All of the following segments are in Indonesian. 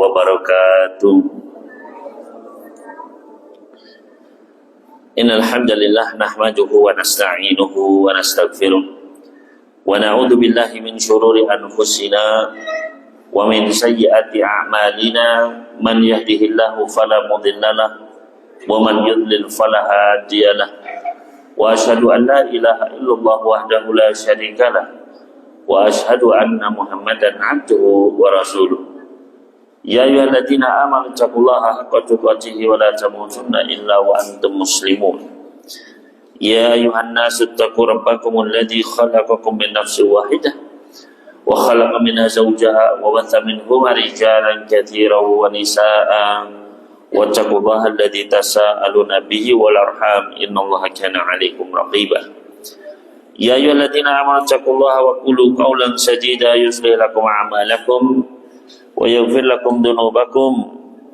wabarakatuh. Innal hamdalillah nahmaduhu wa nasta'inuhu wa nastaghfiruh wa na'udzu billahi min shururi anfusina wa min sayyiati a'malina. Man yahdihillahu fala mudhillalah wa man yudlil fala hadiyalah. Wa asyhadu an la ilaha illallah wahdahu la syarikalah wa asyhadu anna Muhammadan abduhu wa rasuluh. Ya ayyuhalladzina amanu taqullaha haqqa tuqatih wa la tamutunna illa wa antum muslimun. Ya ayyuhan nasu taqu rabbakum alladzi khalaqakum min nafsin wahidah wa khalaqa minha zawjaha wa batha minhuma rijalan katsiran wa nisaa'a wattaqullaha alladzi tasaaluna bihi wal arham innallaha kana 'alaikum raqiba. Ya ayyuhalladzina amanu taqullaha wa qulu qawlan sadida yuslih lakum a'malakum wa yaghfir lakum dhunubakum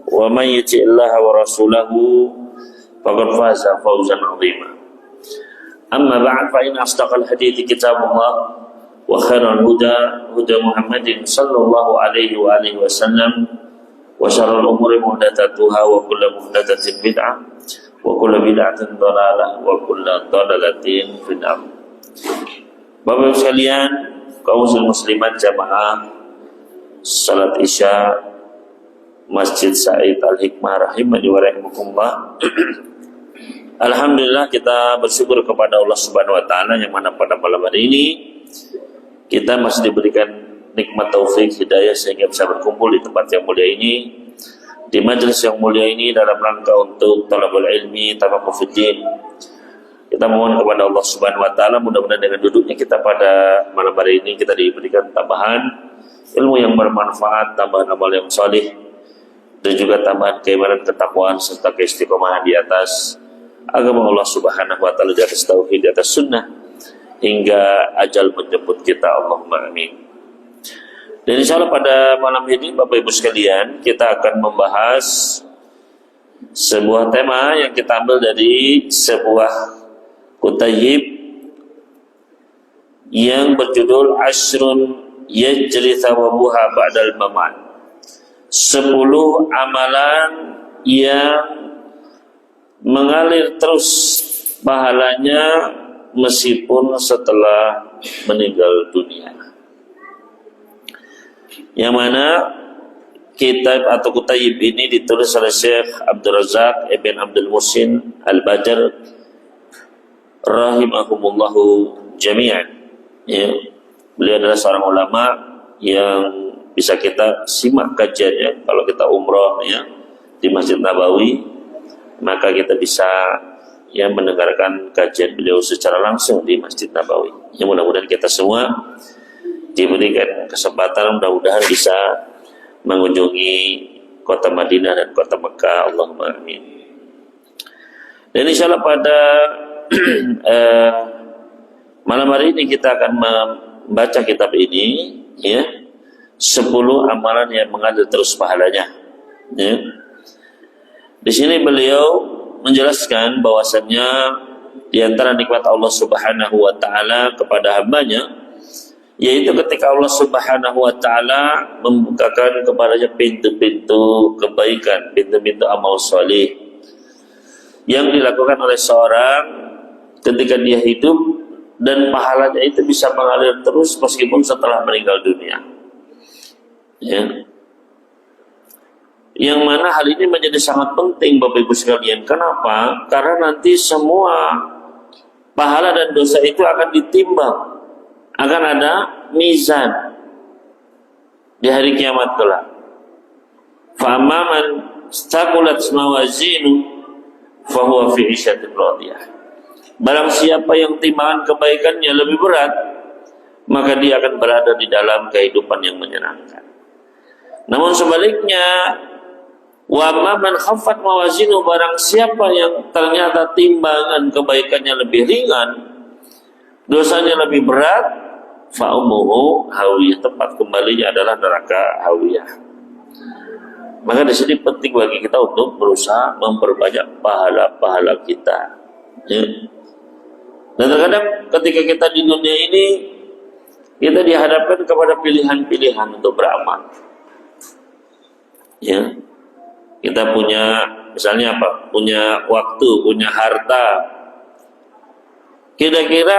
wa man yuti'illaha wa rasulahu faqad faza fawzan 'azima. Amma ba'd, fa inna asdaqal hadithi kitabullah wa khairal huda Muhammadin sallallahu alaihi wa alihi wasallam wa syarrul umuri muhdatsatuha wa kullu muhdatsatin bid'ah wa kullu bid'atin dhalalah wa kullu dhalalatin finnar. Bapak Ibu sekalian, kaum muslimat jamaah salat Isya Masjid Said Al-Hikmah rahimani wa rahimakumullah. Alhamdulillah, kita bersyukur kepada Allah Subhanahu wa taala yang mana pada malam hari ini kita masih diberikan nikmat taufik hidayah sehingga bisa berkumpul di tempat yang mulia ini, di majelis yang mulia ini dalam rangka untuk talabul ilmi tafaquhuddin. Kita mohon kepada Allah Subhanahu wa taala mudah-mudahan dengan duduknya kita pada malam hari ini kita diberikan tambahan ilmu yang bermanfaat, tambahan amal yang saleh, dan juga tambahan keimanan, ketakwaan serta keistiqomahan di atas agama Allah Subhanahu wa taala, di atas tauhid, di atas sunnah hingga ajal menjemput kita. Allahumma amin. Dan insyaallah pada malam ini Bapak Ibu sekalian kita akan membahas sebuah tema yang kita ambil dari sebuah kutayib yang berjudul Ashrun Yajri Thawabuha Ba'dal Mamat. 10 amalan yang mengalir terus pahalanya meskipun setelah meninggal dunia. Yang mana kitab atau kutayib ini ditulis oleh Syekh Abdul Razak Ibn Abdul Muhsin Al-Badr rahimahumullahu jami'an. Ya, beliau adalah seorang ulama yang bisa kita simak kajiannya kalau kita umrah ya di Masjid Nabawi, maka kita bisa ya mendengarkan kajian beliau secara langsung di Masjid Nabawi. Ya, mudah-mudahan kita semua diberikan kesempatan, mudah-mudahan bisa mengunjungi kota Madinah dan kota Mekah. Allahumma amin. Dan insyaallah pada malam hari ini kita akan membaca kitab ini ya, 10 amalan yang mengalir terus pahalanya ya. Di sini beliau menjelaskan bahwasannya di antara nikmat Allah Subhanahu wa taala kepada hambanya, yaitu ketika Allah Subhanahu wa taala membukakan kepadanya pintu-pintu kebaikan, pintu-pintu amal saleh yang dilakukan oleh seorang ketika dia hidup, dan pahalanya itu bisa mengalir terus meskipun setelah meninggal dunia. Ya. Yang mana hal ini menjadi sangat penting Bapak Ibu sekalian. Kenapa? Karena nanti semua pahala dan dosa itu akan ditimbang, akan ada mizan di hari kiamat kelak. Fa amman staqulat mawazinu fa huwa fi 'ishatin radiyah. Barang siapa yang timbangan kebaikannya lebih berat, maka dia akan berada di dalam kehidupan yang menyenangkan. Namun sebaliknya, wa man khaffat mawazinu, barang siapa yang ternyata timbangan kebaikannya lebih ringan, dosanya lebih berat, fa ummuhu hawiyah, tempat kembalinya adalah neraka hawiyah. Maka di sini penting bagi kita untuk berusaha memperbanyak pahala-pahala kita. Ya. Dan terkadang ketika kita di dunia ini, kita dihadapkan kepada pilihan-pilihan untuk beramal. Ya, kita punya misalnya apa? Punya waktu, punya harta. Kira-kira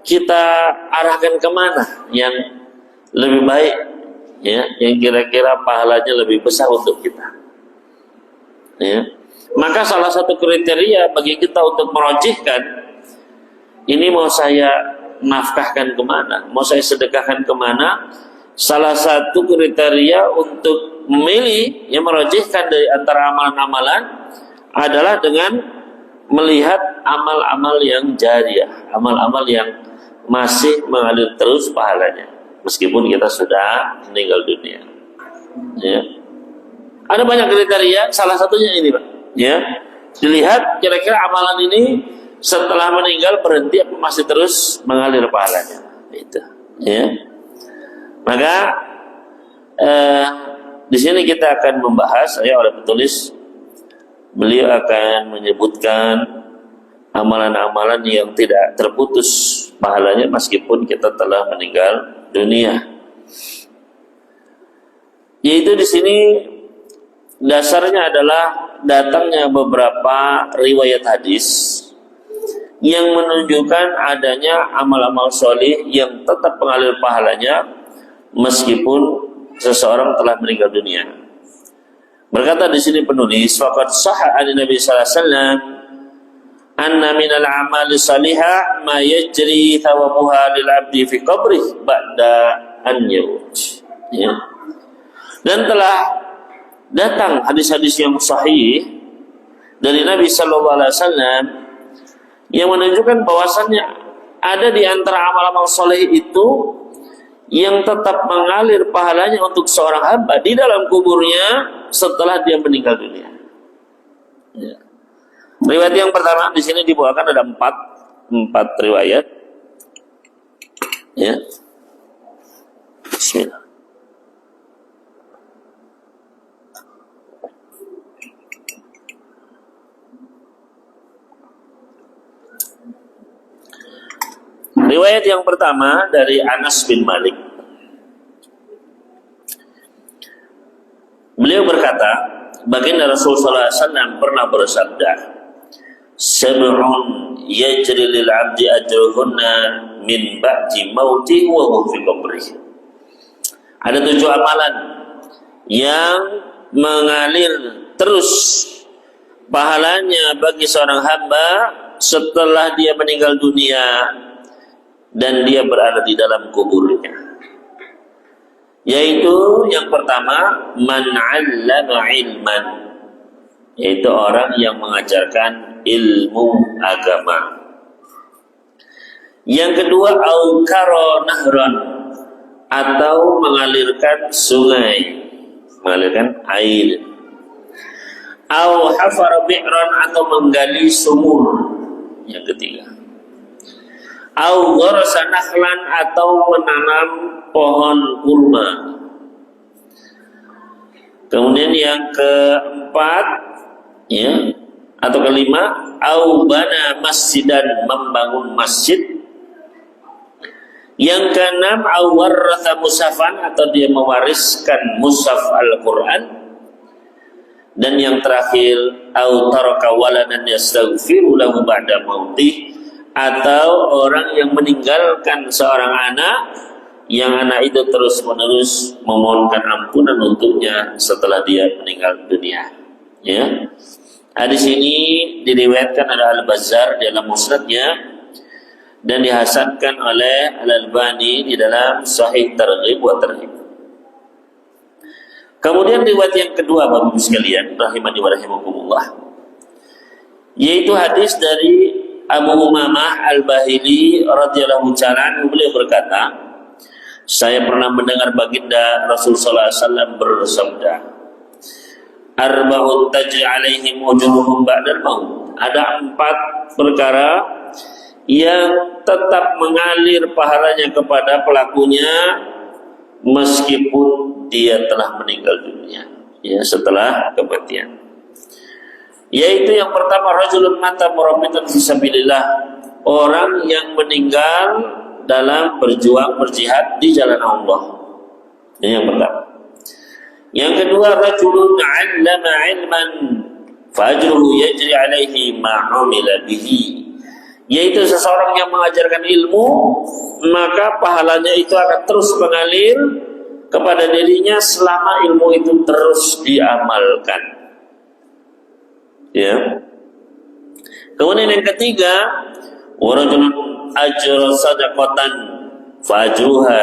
kita arahkan kemana yang lebih baik, ya, yang kira-kira pahalanya lebih besar untuk kita. Ya. Maka salah satu kriteria bagi kita untuk merojihkan, ini mau saya nafkahkan kemana, mau saya sedekahkan kemana, salah satu kriteria untuk memilih yang merojihkan dari antara amalan-amalan adalah dengan melihat amal-amal yang jariah, amal-amal yang masih mengalir terus pahalanya meskipun kita sudah meninggal dunia. Ya. Ada banyak kriteria, salah satunya ini, Pak. Ya, dilihat kira-kira amalan ini setelah meninggal berhenti apa masih terus mengalir pahalanya. Itu. Ya. Maka di sini kita akan membahas, ya, oleh penulis, beliau akan menyebutkan amalan-amalan yang tidak terputus pahalanya meskipun kita telah meninggal dunia. Yaitu di sini dasarnya adalah datangnya beberapa riwayat hadis yang menunjukkan adanya amal-amal soleh yang tetap mengalir pahalanya meskipun seseorang telah meninggal dunia. Berkata di sini penulis, faqad sahha an Nabi sallallahu alaihi wasallam anna minal amali salihah ma yajri thawabuha lil abdi fi qabrih ba'da an yamut. Ya. Dan telah datang hadis-hadis yang sahih dari Nabi sallallahu alaihi wasallam yang menunjukkan bahwasannya ada di antara amal-amal soleh itu yang tetap mengalir pahalanya untuk seorang hamba di dalam kuburnya setelah dia meninggal dunia. Ya. Riwayat yang pertama di sini dibawakan ada empat riwayat. Ya. Bismillah. Riwayat yang pertama dari Anas bin Malik. Beliau berkata, baginda Rasulullah SAW pernah bersabda, "Sab'un yajri lil 'abdi ajruhunna min ba'di mauti wa huwa fi qabrih." Ada 7 amalan yang mengalir terus pahalanya bagi seorang hamba setelah dia meninggal dunia dan dia berada di dalam kuburnya. Yaitu yang pertama, man 'allama ilman, yaitu orang yang mengajarkan ilmu agama. Yang kedua, au karo nahran, atau mengalirkan sungai, mengalirkan air. Au hafara bi'ran, atau menggali sumur. Yang ketiga, au gharasa nakhlan, atau menanam pohon kurma. Kemudian yang keempat, ya, atau kelima, au bana masjidan, membangun masjid. Yang keenam, au waratha mushafan, atau dia mewariskan mushaf Al-Quran. Dan yang terakhir, au taraka waladan yastaghfiru lahu ba'da mautih, atau orang yang meninggalkan seorang anak, yang anak itu terus-menerus memohonkan ampunan untuknya setelah dia meninggal dunia. Ya. Di sini diriwayatkan oleh Al-Bazzar dalam musnadnya dan dihasankan oleh Al-Albani di dalam Sahih Targhib wa Tarhib. Kemudian riwayat yang kedua, Bapak Ibu sekalian, rahimani wa rahimakumullah, yaitu hadis dari Abu Umamah Al-Bahili radhiyallahu ta'ala, beliau berkata, saya pernah mendengar baginda Rasulullah SAW bersabda, arba'un tajri alaihim ujruhum ba'dal maut. Ada 4 perkara yang tetap mengalir pahalanya kepada pelakunya meskipun dia telah meninggal dunia, ya, setelah kematian. Yaitu yang pertama, rajulun mata murabitan fisabilillah, orang yang meninggal dalam berjuang berjihad di jalan Allah. Ini yang pertama. Yang kedua, rajulun 'allama 'ilman fajruhu yajri 'alaihi ma 'umila bihi, yaitu seseorang yang mengajarkan ilmu, maka pahalanya itu akan terus mengalir kepada dirinya selama ilmu itu terus diamalkan. Ya. Kemudian yang ketiga, warajulun ajra sadaqatan fajruha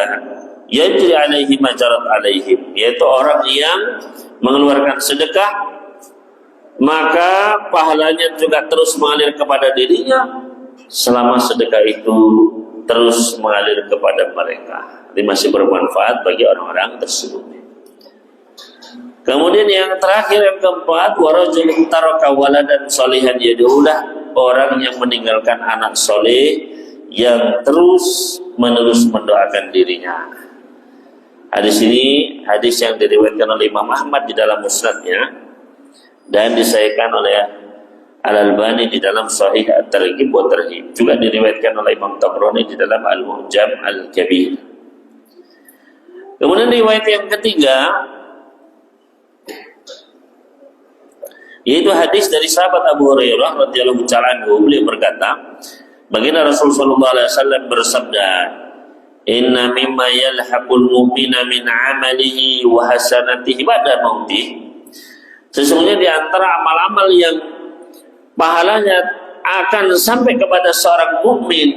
yajri alaihi majarat alaihim, yaitu orang yang mengeluarkan sedekah maka pahalanya juga terus mengalir kepada dirinya selama sedekah itu terus mengalir kepada mereka. Ini masih bermanfaat bagi orang-orang tersebut. Kemudian yang terakhir, yang keempat, warajulun taraka waladan sholihan yad'ulah, orang yang meninggalkan anak soleh yang terus menerus mendoakan dirinya. Hadis ini hadis yang diriwayatkan oleh Imam Ahmad di dalam musnadnya dan disahihkan oleh Al-Albani di dalam Sahih At-Targhib wa Tarhib, juga diriwayatkan oleh Imam Tabrani di dalam Al-Mu'jam Al-Kabir. Kemudian riwayat yang ketiga, yaitu hadis dari sahabat Abu Hurairah radhiyallahu ta'ala anhu. Beliau berkata, baginda Rasulullah SAW bersabda, "Inna mimma yalhaqul mu'mina min 'amalihi wa hasanatihi ba'da mautih." Sesungguhnya di antara amal-amal yang pahalanya akan sampai kepada seorang mukmin,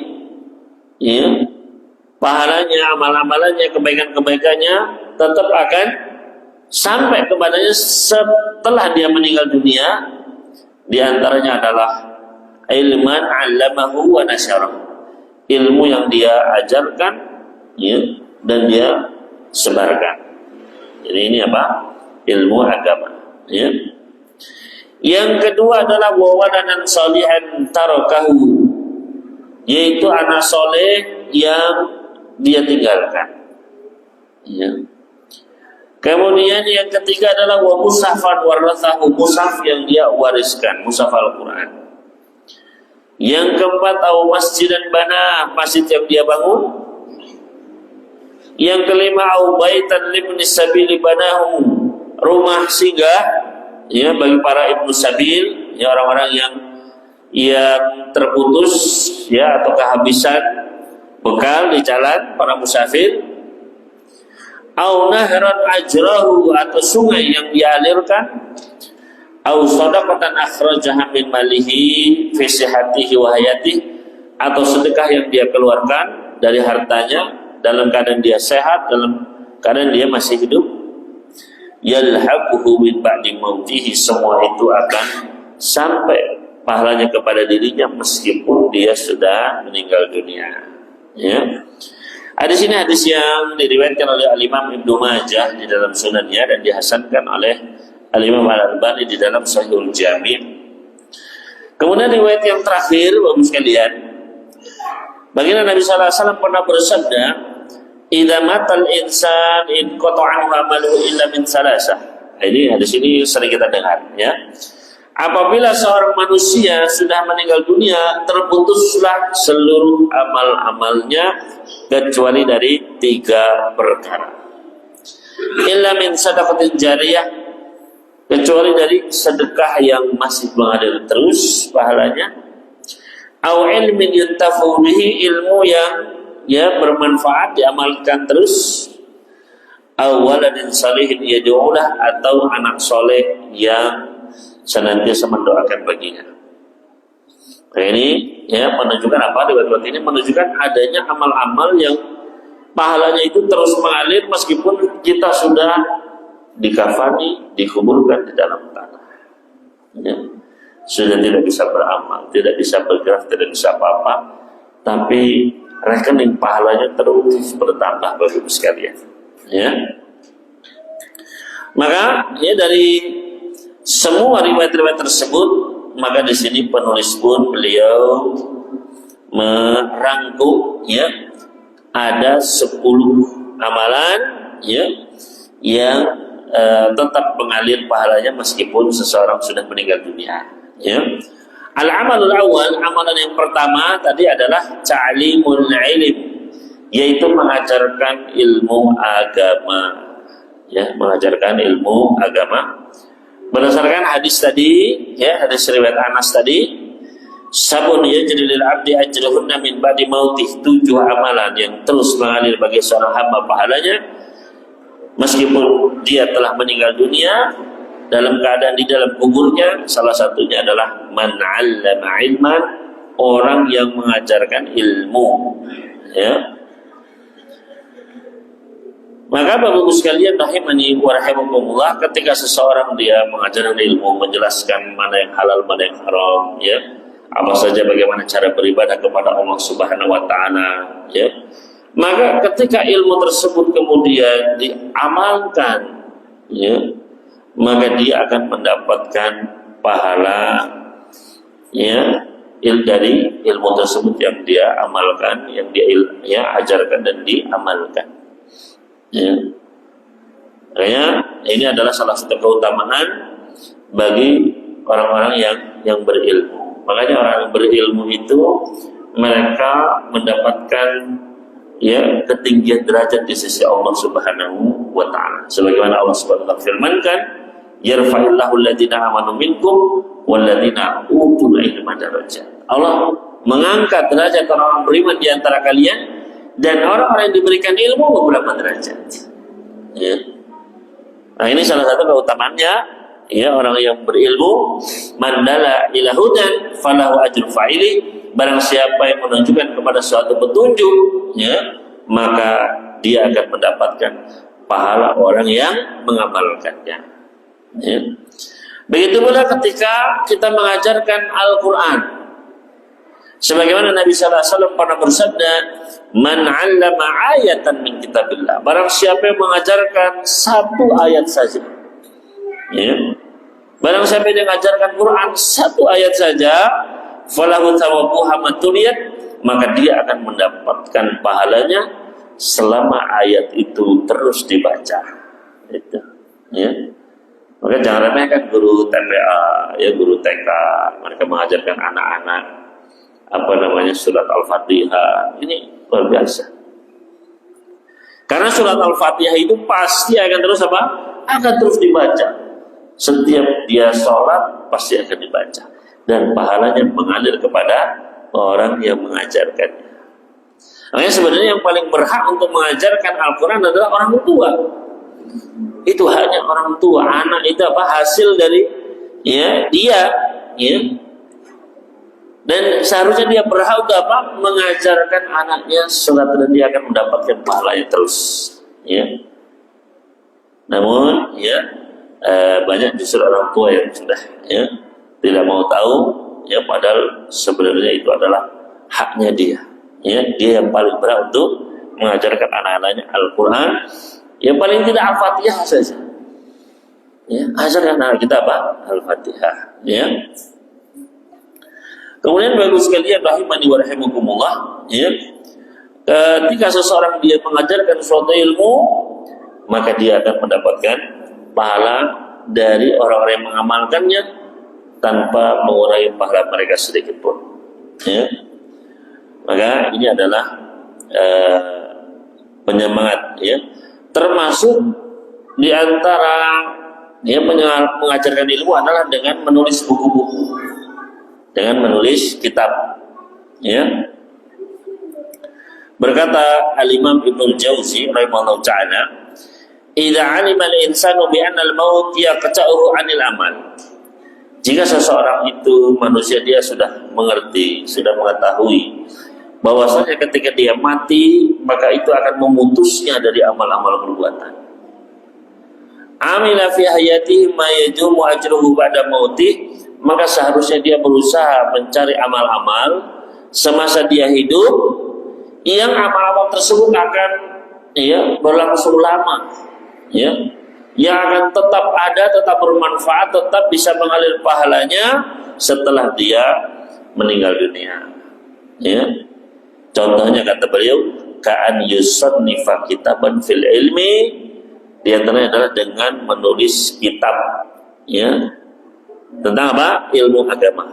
ya, pahalanya, amal-amalannya, kebaikan-kebaikannya tetap akan sampai kepadanya setelah dia meninggal dunia. Di antaranya adalah ilman 'allamahu wa nasyarahu, ilmu yang dia ajarkan, ya, dan dia sebarkan. Jadi ini apa? Ilmu agama, ya. Yang kedua adalah wawaladan sholihan tarakahu, yaitu anak soleh yang dia tinggalkan, ya. Kemudian yang ketiga adalah wa mushafan warathahu, mushaf yang dia wariskan, mushaf Al-Quran. Yang keempat, au masjidan bana, masjid yang dia bangun. Yang kelima, au baitan libni sabili banahu, rumah singgah, ya, bagi para ibnu sabil, ya, orang-orang yang terputus, ya, atau kehabisan bekal di jalan, para musafir. Au nahran ajrahu, atau sungai yang dialirkan. Au shadaqatan akhrajaha min malihi fi sihhatihi wa hayatihi, atau sedekah yang dia keluarkan dari hartanya dalam keadaan dia sehat, dalam keadaan dia masih hidup. Yalhaquhu min ba'di mautihi, semua itu akan sampai pahalanya kepada dirinya meskipun dia sudah meninggal dunia, ya. Hadis ini hadis yang diriwayatkan oleh Al-Imam Ibnu Majah di dalam sunannya dan dihasankan oleh Al-Imam Al-Albani di dalam Sahihul Jami'. Kemudian riwayat yang terakhir, Bapak sekalian, baginda Nabi sallallahu alaihi wasallam pernah bersabda, "Idza matal insan in qata'a amaluhu illa min salasah." Ini hadis ini sering kita dengar, ya. Apabila seorang manusia sudah meninggal dunia, terputuslah seluruh amal-amalnya kecuali dari 3 perkara. Illa min sadaqatin jariyah, kecuali dari sedekah yang masih mengalir terus pahalanya. Au ilmin yuntafu bihi, ilmu yang, ya, bermanfaat diamalkan terus. Au waladin salihin yad'ulah, atau anak soleh yang senantiasa mendoakan baginya. Nah, ini, ya, menunjukkan apa? Riwayat ini menunjukkan adanya amal-amal yang pahalanya itu terus mengalir meskipun kita sudah dikafani, dikuburkan di dalam tanah, ya. Sudah tidak bisa beramal, tidak bisa bergerak, tidak bisa apa-apa, tapi rekening pahalanya terus bertambah bagi sekalian, ya. Maka, ya, dari semua riwayat-riwayat tersebut, maka di sini penulis pun beliau merangkum, ya, ada 10 amalan, ya, yang tetap mengalir pahalanya meskipun seseorang sudah meninggal dunia, ya. Al-amalul awal, amalan yang pertama tadi adalah ta'limul ilm, yaitu mengajarkan ilmu agama, ya, mengajarkan ilmu agama. Berdasarkan hadis tadi, ya, hadis riwayat Anas tadi, sabun yajri lil abdi ajruhunna min ba'di mautih, 7 amalan yang terus mengalir bagi seorang hamba pahalanya meskipun dia telah meninggal dunia, dalam keadaan di dalam kuburnya. Salah satunya adalah man 'allama ilman, orang yang mengajarkan ilmu, ya. Maka Bapak Ibu sekalian rahimani wa rahimakumullah, ketika seseorang dia mengajarkan ilmu, menjelaskan mana yang halal, mana yang haram, ya, apa saja bagaimana cara beribadah kepada Allah Subhanahu wa taala, ya. Maka ketika ilmu tersebut kemudian diamalkan, ya, maka dia akan mendapatkan pahala, ya, dari ilmu tersebut yang dia amalkan, yang dia ajarkan dan diamalkan. Ya. Makanya ini adalah salah satu keutamaan bagi orang-orang yang berilmu. Makanya orang yang berilmu itu mereka mendapatkan, ya, ketinggian derajat di sisi Allah Subhanahu wa taala. Sebagaimana Allah Subhanahu wa taala firmankan, yarfa'illahu alladziina aamanu minkum walladziina utul ilma darajat. Allah mengangkat derajat orang beriman di antara kalian dan orang-orang yang diberikan ilmu beberapa derajat. Ya. Nah, ini salah satu keutamaannya, ya, orang yang berilmu, mandala ila hudan falahu ajrul fa'ili, barang siapa yang menunjukkan kepada suatu petunjuk, ya, maka dia akan mendapatkan pahala orang yang mengamalkannya. Ya. Begitu pula ketika kita mengajarkan Al-Quran. Sebagaimana Nabi sallallahu alaihi wasallam pernah bersabda, "Man 'allama ayatan min kitabillah." Barang siapa yang mengajarkan satu ayat saja. Ya. Barang siapa yang mengajarkan Quran satu ayat saja, falahu thawabuha matuliyat, maka dia akan mendapatkan pahalanya selama ayat itu terus dibaca. Itu, ya. Maka jangan remehkan guru TPA, ya, guru TK, mereka mengajarkan anak-anak surat Al-Fatihah. Ini luar biasa. Karena surat Al-Fatihah itu pasti akan terus apa? Akan terus dibaca. Setiap dia sholat pasti akan dibaca. Dan pahalanya mengalir kepada orang yang mengajarkannya. Makanya sebenarnya yang paling berhak untuk mengajarkan Al-Quran adalah orang tua. Itu hanya orang tua. Anak itu apa? Hasil dari, ya, dia, ya. Dan seharusnya dia berhak untuk apa? Mengajarkan anaknya sholat, dan dia akan mendapatkan pahalanya terus, ya. Namun, ya, banyak justru orang tua yang sudah, ya, tidak mau tahu, ya, padahal sebenarnya itu adalah haknya dia, ya. Dia yang paling berhak untuk mengajarkan anak-anaknya Al-Quran, yang paling tidak Al-Fatihah saja, ya. Ajarkan anak kita apa? Al-Fatihah, ya. Kemudian Bapak sekalian rahimani wa rahimakumullah, ya, ketika seseorang dia mengajarkan suatu ilmu, maka dia akan mendapatkan pahala dari orang-orang yang mengamalkannya tanpa mengurangi pahala mereka sedikit pun, ya. Maka ini adalah penyemangat, ya, termasuk di antara, ya, mengajarkan ilmu adalah dengan menulis buku-buku, dengan menulis kitab, ya. Berkata Al-Imam Ibnul Jauzi rahimahullah ta'ala, "Idza 'alima al-insanu bi anna al-maut yaqta'uhu 'anil amal." Jika seseorang itu, manusia, dia sudah mengerti, sudah mengetahui bahwasanya ketika dia mati, maka itu akan memutusnya dari amal-amal perbuatan. Amila fi hayatihi ma yajumu ajruhu ba'da mautih, maka seharusnya dia berusaha mencari amal-amal semasa dia hidup, yang amal-amal tersebut akan, ya, berlangsung lama, ya, yang akan tetap ada, tetap bermanfaat, tetap bisa mengalir pahalanya setelah dia meninggal dunia, ya. Contohnya kata beliau, ka'an yusannifa kitaban fil ilmi, di antaranya adalah dengan menulis kitab, ya, tentang apa? Ilmu agama.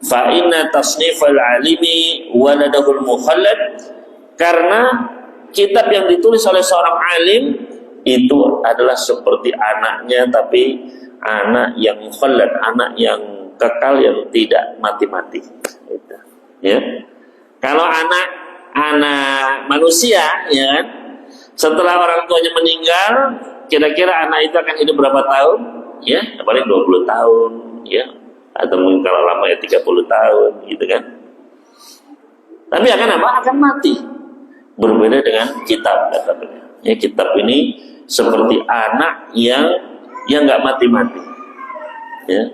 Fa inna tasnifal alimi waladahul mukhallad, karena kitab yang ditulis oleh seorang alim itu adalah seperti anaknya, tapi anak yang khallad, anak yang kekal, yang tidak mati-mati. Gitu. Ya. Kalau anak manusia, ya kan, setelah orang tuanya meninggal, kira-kira anak itu akan hidup berapa tahun? Ya, paling 20 tahun, ya, atau mungkin kalau lama ya 30 tahun, gitu kan. Tapi akan apa? Akan mati. Berbeda dengan kitab, katanya. Ya, kitab ini seperti anak yang nggak mati-mati. Ya.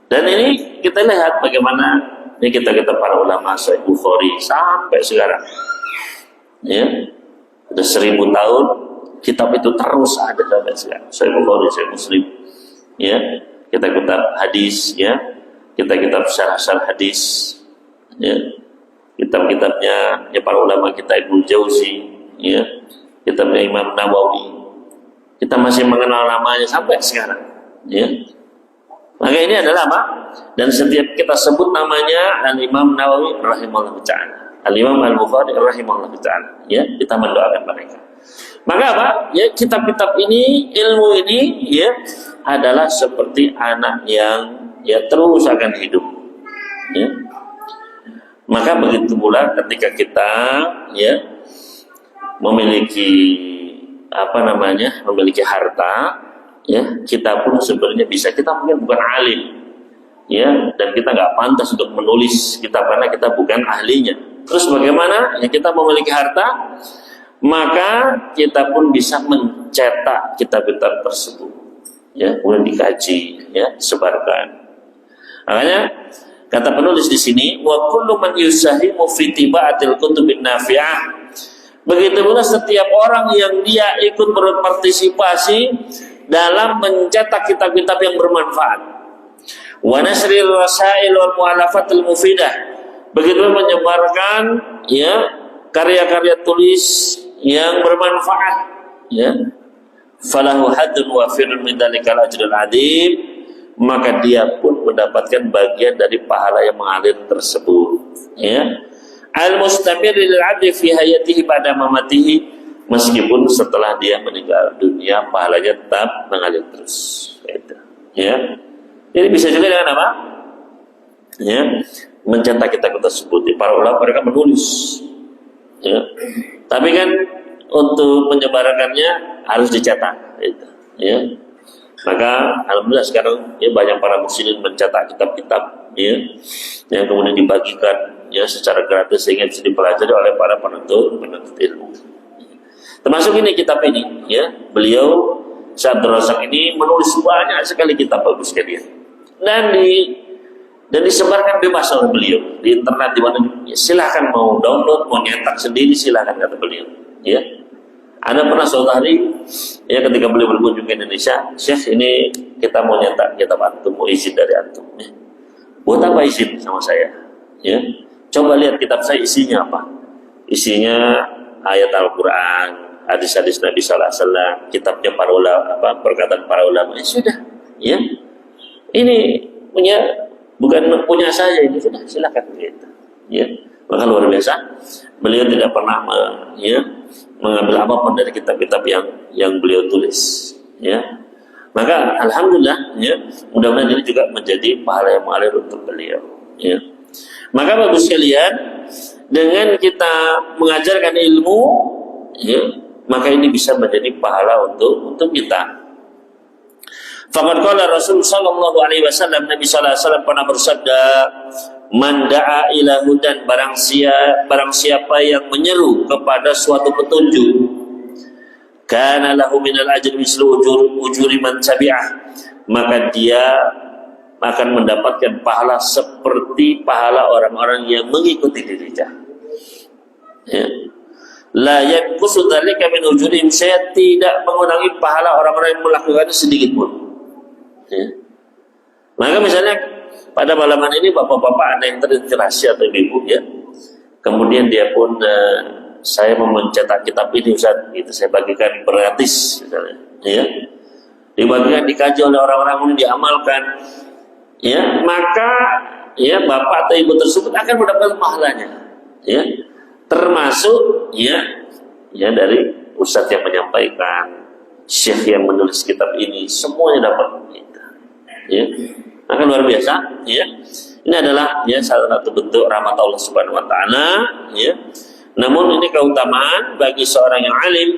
Dan ini kita lihat bagaimana ini kita para ulama Sahih Bukhari sampai sekarang. Ya. Ada 1000 tahun kitab itu terus ada sampai sekarang. Sahih Bukhari, Sahih Muslim. Ya. Kita kitab hadis, ya. Kita kitab syarah hadis. Ya. Kitab-kitabnya ya para ulama kita Ibnu Jauzi, ya, kitabnya Imam Nawawi, kita masih mengenal namanya sampai sekarang, ya. Maka ini adalah apa? Dan setiap kita sebut namanya Al-Imam Nawawi rahimahullah ta'ala, Al-Imam Al-Bukhari rahimahullah ta'ala, ya, kita mendoakan mereka. Maka apa? Ya, kitab-kitab ini, ilmu ini, ya, adalah seperti anak yang ya terus akan hidup, ya. Maka begitu pula ketika kita ya memiliki memiliki harta, ya, kita pun sebenarnya bisa, kita mungkin bukan alim, ya, dan kita nggak pantas untuk menulis kitab karena kita bukan ahlinya. Terus bagaimana? Ya, kita memiliki harta, maka kita pun bisa mencetak kitab-kitab tersebut, ya, kemudian dikaji, ya, sebarkan. Makanya kata penulis di sini, wa kullu man yusahimu fi tibaatil kutubin nafi'ah. Begitu pula setiap orang yang dia ikut berpartisipasi dalam mencetak kitab-kitab yang bermanfaat. Wa nasril rasail wal mu'alafatil mufidah. Begitu menyebarkan, ya, karya-karya tulis yang bermanfaat, ya. Falahu haddun wafirun min dalikal ajrul adim. Maka dia pun mendapatkan bagian dari pahala yang mengalir tersebut, ya. Al-mustamir lil 'abdi fi hayatihi ba'da mamatihi, meskipun setelah dia meninggal dunia pahalanya tetap mengalir terus, gitu, ya. Jadi bisa juga dengan apa? Ya, mencetak kitab tersebut. Para ulama mereka menulis, ya. Tapi kan untuk menyebarkannya harus dicetak, gitu, ya. Maka alhamdulillah sekarang ya banyak para muslimin mencetak kitab-kitab, ya, yang kemudian dibagikan, ya, secara gratis sehingga bisa dipelajari oleh para penuntut ilmu. Termasuk ini kitab ini, ya, beliau Syekh Abdul Razak ini menulis banyak sekali kitab bagus sekalian, dan disebarkan bebas oleh beliau di internet, di mana, ya, silahkan mau download, mau nyetak sendiri silahkan, kata beliau, ya. Ada pernah suatu hari, ya, ketika beliau berkunjung ke Indonesia, Syekh, ini kita mau nyetak kitab antum, mau izin dari antum, ya. Buat apa izin sama saya? Ya, coba lihat kitab saya isinya apa? Isinya ayat Al-Quran, hadis-hadis Nabi Sallallahu Alaihi Wasallam, kitabnya para ulama, perkataan para ulama. Ya sudah, ya, ini bukan punya saya, ini sudah, silakan, gitu, ya. Maka luar biasa, beliau tidak pernah mengambil apapun dari kitab-kitab yang beliau tulis, ya. Maka alhamdulillah, ya, mudah-mudahan ini juga menjadi pahala yang mengalir untuk beliau, ya. Maka bagus sekalian, dengan kita mengajarkan ilmu, ya, maka ini bisa menjadi pahala untuk kita. Faqad qala Rasul sallallahu alaihi wasallam, Nabi sallallahu alaihi wasallam pernah bersabda, man da'a ila hudan, barang siapa yang menyeru kepada suatu petunjuk, kana lahu minal ajri mislu ujuri man tabi'ah, maka dia akan mendapatkan pahala seperti pahala orang-orang yang mengikuti dirinya, ya. La yanqusu dzalika min ujurihim, saya tidak mengurangi pahala orang-orang yang melakukannya sedikit pun, ya. Maka misalnya pada malaman ini bapak-bapak ada yang terinspirasi atau ibu, ya, kemudian dia pun saya mau mencetak kitab ini Ustaz, gitu, saya bagikan gratis misalnya, ya, dibagikan, dikaji oleh orang-orang, kemudian diamalkan, ya, maka, ya, bapak atau ibu tersebut akan mendapatkan pahalanya, ya, termasuk, ya, dari ustadz yang menyampaikan, syekh yang menulis kitab ini, semuanya dapat kita. Ya, akan luar biasa. Ya, ini adalah ya salah satu bentuk rahmat Allah Subhanahu Wa Taala. Ya, namun ini keutamaan bagi seorang yang alim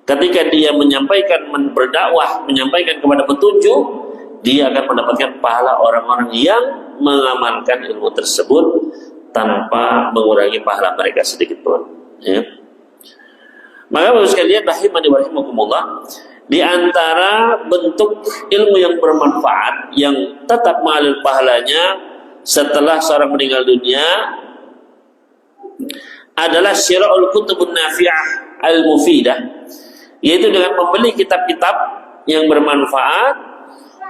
ketika dia menyampaikan, berdakwah, menyampaikan kepada petunjuk, dia akan mendapatkan pahala orang-orang yang mengamalkan ilmu tersebut tanpa mengurangi pahala mereka sedikit pun. Ya. Maka bapak sekalian rahimani wa rahimakumullah, di antara bentuk ilmu yang bermanfaat yang tetap mengalir pahalanya setelah seorang meninggal dunia adalah syira'ul kutubun nafi'ah al-mufidah, yaitu dengan membeli kitab-kitab yang bermanfaat,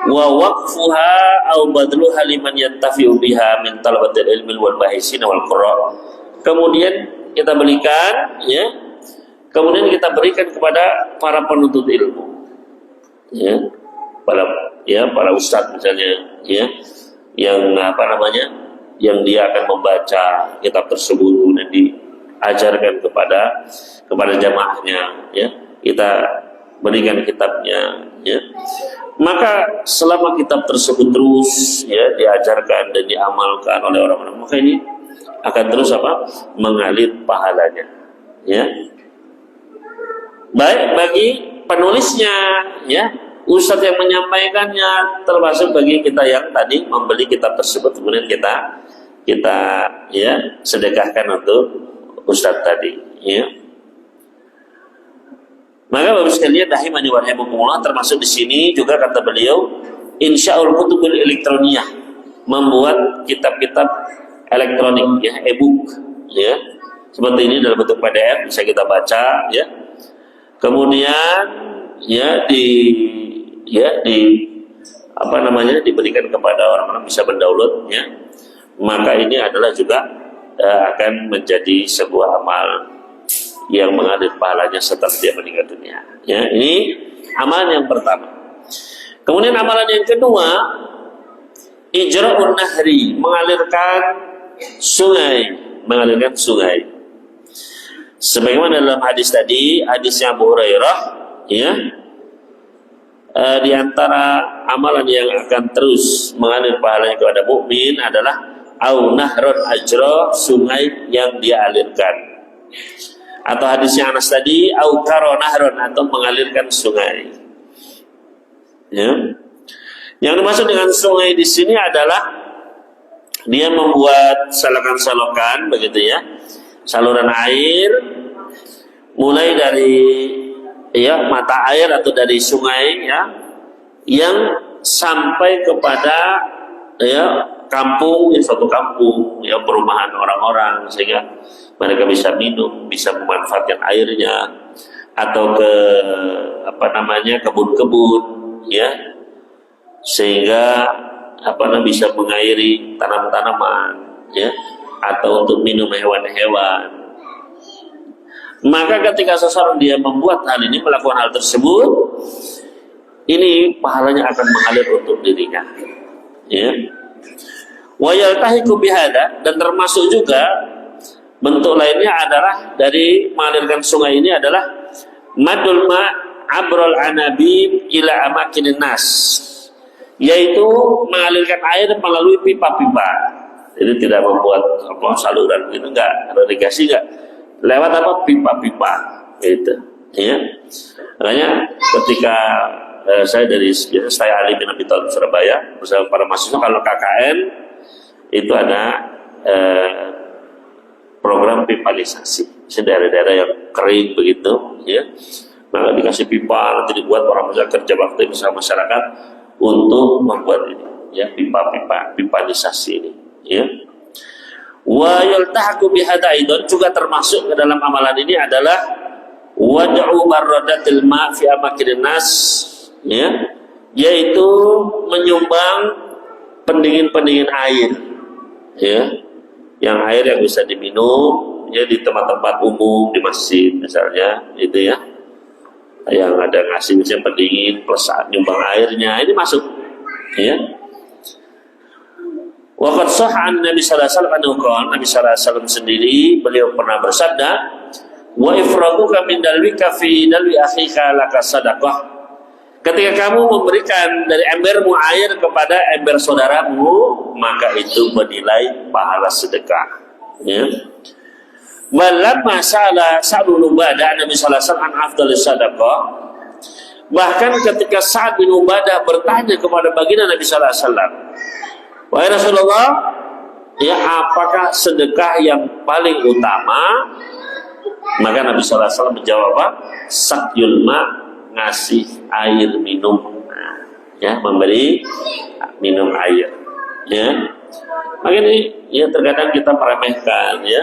wa waqfuha au badluha liman yantafi'u biha min talabatil ilmi wal bahisin wal qurra. Kemudian kita belikan, ya, kemudian kita berikan kepada para penuntut ilmu, ya, para ustadz misalnya, ya, yang yang dia akan membaca kitab tersebut dan diajarkan kepada jamaahnya, ya, kita berikan kitabnya, ya. Maka selama kitab tersebut terus ya diajarkan dan diamalkan oleh orang-orang, maka ini akan terus mengalir pahalanya, ya. Baik bagi penulisnya, ya, ustadz yang menyampaikannya, termasuk bagi kita yang tadi membeli kitab tersebut kemudian kita ya sedekahkan untuk ustadz tadi, ya. Maka bapak sekalian rahimani wa rahimakumullah, termasuk di sini juga kata beliau insya'ul kutubul elektroniyah, membuat kitab-kitab elektronik, ya, e-book, ya, seperti ini dalam bentuk PDF bisa kita baca, ya. Kemudian ya diberikan kepada orang-orang bisa mendownload, ya. Maka ini adalah juga akan menjadi sebuah amal yang mengalir pahalanya setelah dia meninggal dunia. Ya, ini amalan yang pertama. Kemudian amalan yang kedua, ijra'un nahri, mengalirkan sungai. Sebagaimana dalam hadis tadi, hadisnya Abu Hurairah, ya, di antara amalan yang akan terus mengalir pahalanya kepada mukmin adalah au nahrun ajra, sungai yang dia alirkan. Atau hadisnya Anas tadi, au karo nahrun, atau mengalirkan sungai. Ya. Yang dimaksud dengan sungai di sini adalah dia membuat selokan-selokan, begitu ya, saluran air, mulai dari ya mata air atau dari sungai, ya, yang sampai kepada ya kampung, ya, suatu kampung, ya, perumahan orang-orang, sehingga mereka bisa minum, bisa memanfaatkan airnya, atau ke kebun-kebun, ya, sehingga bisa mengairi tanam-tanaman, ya, atau untuk minum hewan-hewan. Maka ketika seseorang dia membuat hal ini, melakukan hal tersebut, ini pahalanya akan mengalir untuk dirinya, ya. Wa yaltahiqu bihada, dan termasuk juga bentuk lainnya adalah dari mengalirkan sungai ini adalah madul ma abrol anabib ila amakinin nas, yaitu mengalirkan air melalui pipa-pipa. Jadi tidak membuat saluran itu, enggak, irigasi enggak, lewat pipa-pipa gitu, ya. Makanya ketika saya Ali bin Abi Thalib Surabaya bersama para mahasiswa, kalau KKN itu ada program pipalisasi. Daerah-daerah yang kering begitu, ya, maka dikasih pipa, nanti dibuat orang bisa kerja bakti bersama masyarakat untuk membuat ini, ya, pipalisasi ini, ya. Wa yaltahaku bihadaidon, juga termasuk ke dalam amalan ini adalah wad'u barradatil ma' fi amakin nas, ya, yaitu menyumbang pendingin-pendingin air, ya, yang air yang bisa diminum, ya, di tempat-tempat umum, di masjid misalnya, itu ya, yang ada ngasih misalnya pendingin plus nyumbang airnya, ini masuk, ya. Waqad sahha an Nabi sallallahu alaihi wasallam, Nabi sallallahu alaihi wasallam sendiri beliau pernah bersabda, wa ifraduka min dalwika fi dalwi akhika laka sadaqah. Ketika kamu memberikan dari embermu air kepada ember saudaramu, maka itu bernilai pahala sedekah. Ya. Walamma sa'ala Sa'd bin Ubadah Nabi sallallahu alaihi wasallam an afdhalis sadaqah. Bahkan ketika Sa'd bin Ubadah bertanya kepada baginda Nabi sallallahu alaihi wasallam, "Wahai Rasulullah, ya apakah sedekah yang paling utama?" Maka Nabi sallallahu alaihi wasallam menjawab apa? Sakyul ma, ngasih air minum. Nah, ya, memberi minum air. Ya. Makanya ya terkadang kita meremehkan ya.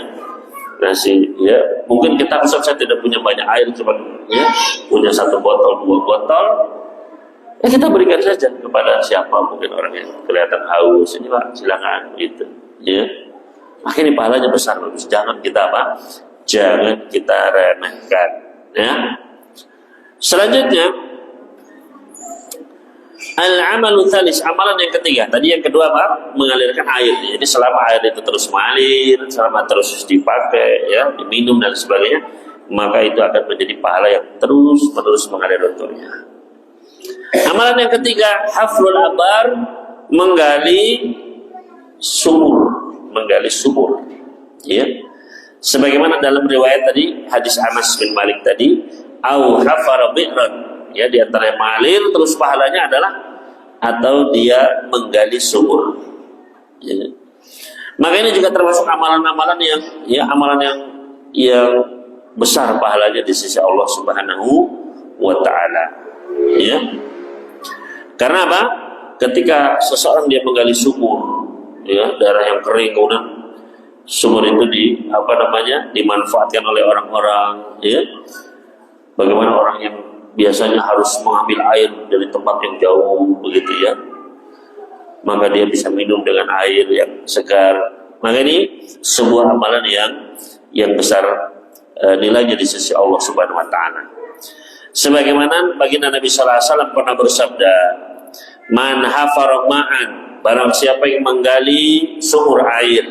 Nasi ya, mungkin kita saya tidak punya banyak air, cuma ya punya 1 botol 2 botol, ya kita berikan saja kepada siapa mungkin orang yang kelihatan haus, ini Pak silakan gitu ya. Akhirnya pahalanya besar. Jangan kita apa? Jangan kita remehkan ya. Selanjutnya al-amalu tsalis, amalan yang ketiga. Tadi yang kedua apa? Mengalirkan air. Jadi selama air itu terus mengalir, selama terus dipakai, ya, diminum dan sebagainya, maka itu akan menjadi pahala yang terus menerus mengalir untuknya. Amalan yang ketiga, hafrul abar, menggali sumur, ya. Sebagaimana dalam riwayat tadi hadis Anas bin Malik tadi, au hafara bi'ran, ya, di antara yang mengalir terus pahalanya adalah atau dia menggali sumur. Ya. Maka ini juga termasuk amalan-amalan yang ya yang besar pahalanya di sisi Allah Subhanahu wa taala. Ya. Karena apa? Ketika seseorang dia menggali sumur, ya, daerah yang kering, kemudian sumur itu dimanfaatkan oleh orang-orang, ya. Bagaimana orang yang biasanya harus mengambil air dari tempat yang jauh begitu ya, maka dia bisa minum dengan air yang segar. Maka ini sebuah amalan yang besar nilainya di sisi Allah Subhanahu wa taala. Sebagaimana baginda Nabi sallallahu alaihi wasallam pernah bersabda, "Man hafara ma'an," barang siapa yang menggali sumur air,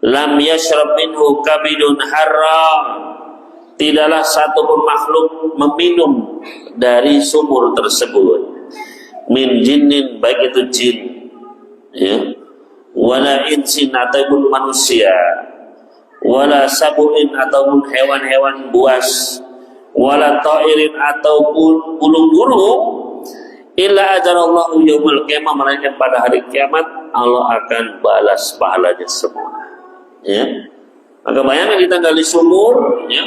"lam yashrab minhu kabidun harra," tidaklah satu pun makhluk meminum dari sumur tersebut, min jinnin, baik itu jin, ya, wala insin ataupun manusia, wala sabuin ataupun hewan-hewan buas, wala ta'irin ataupun burung-burung, illa ajarallahu yaumul qiyamah, melainkan pada hari kiamat Allah akan balas pahalanya semua. Ya. Maka bayangkan kita gali sumur, ya,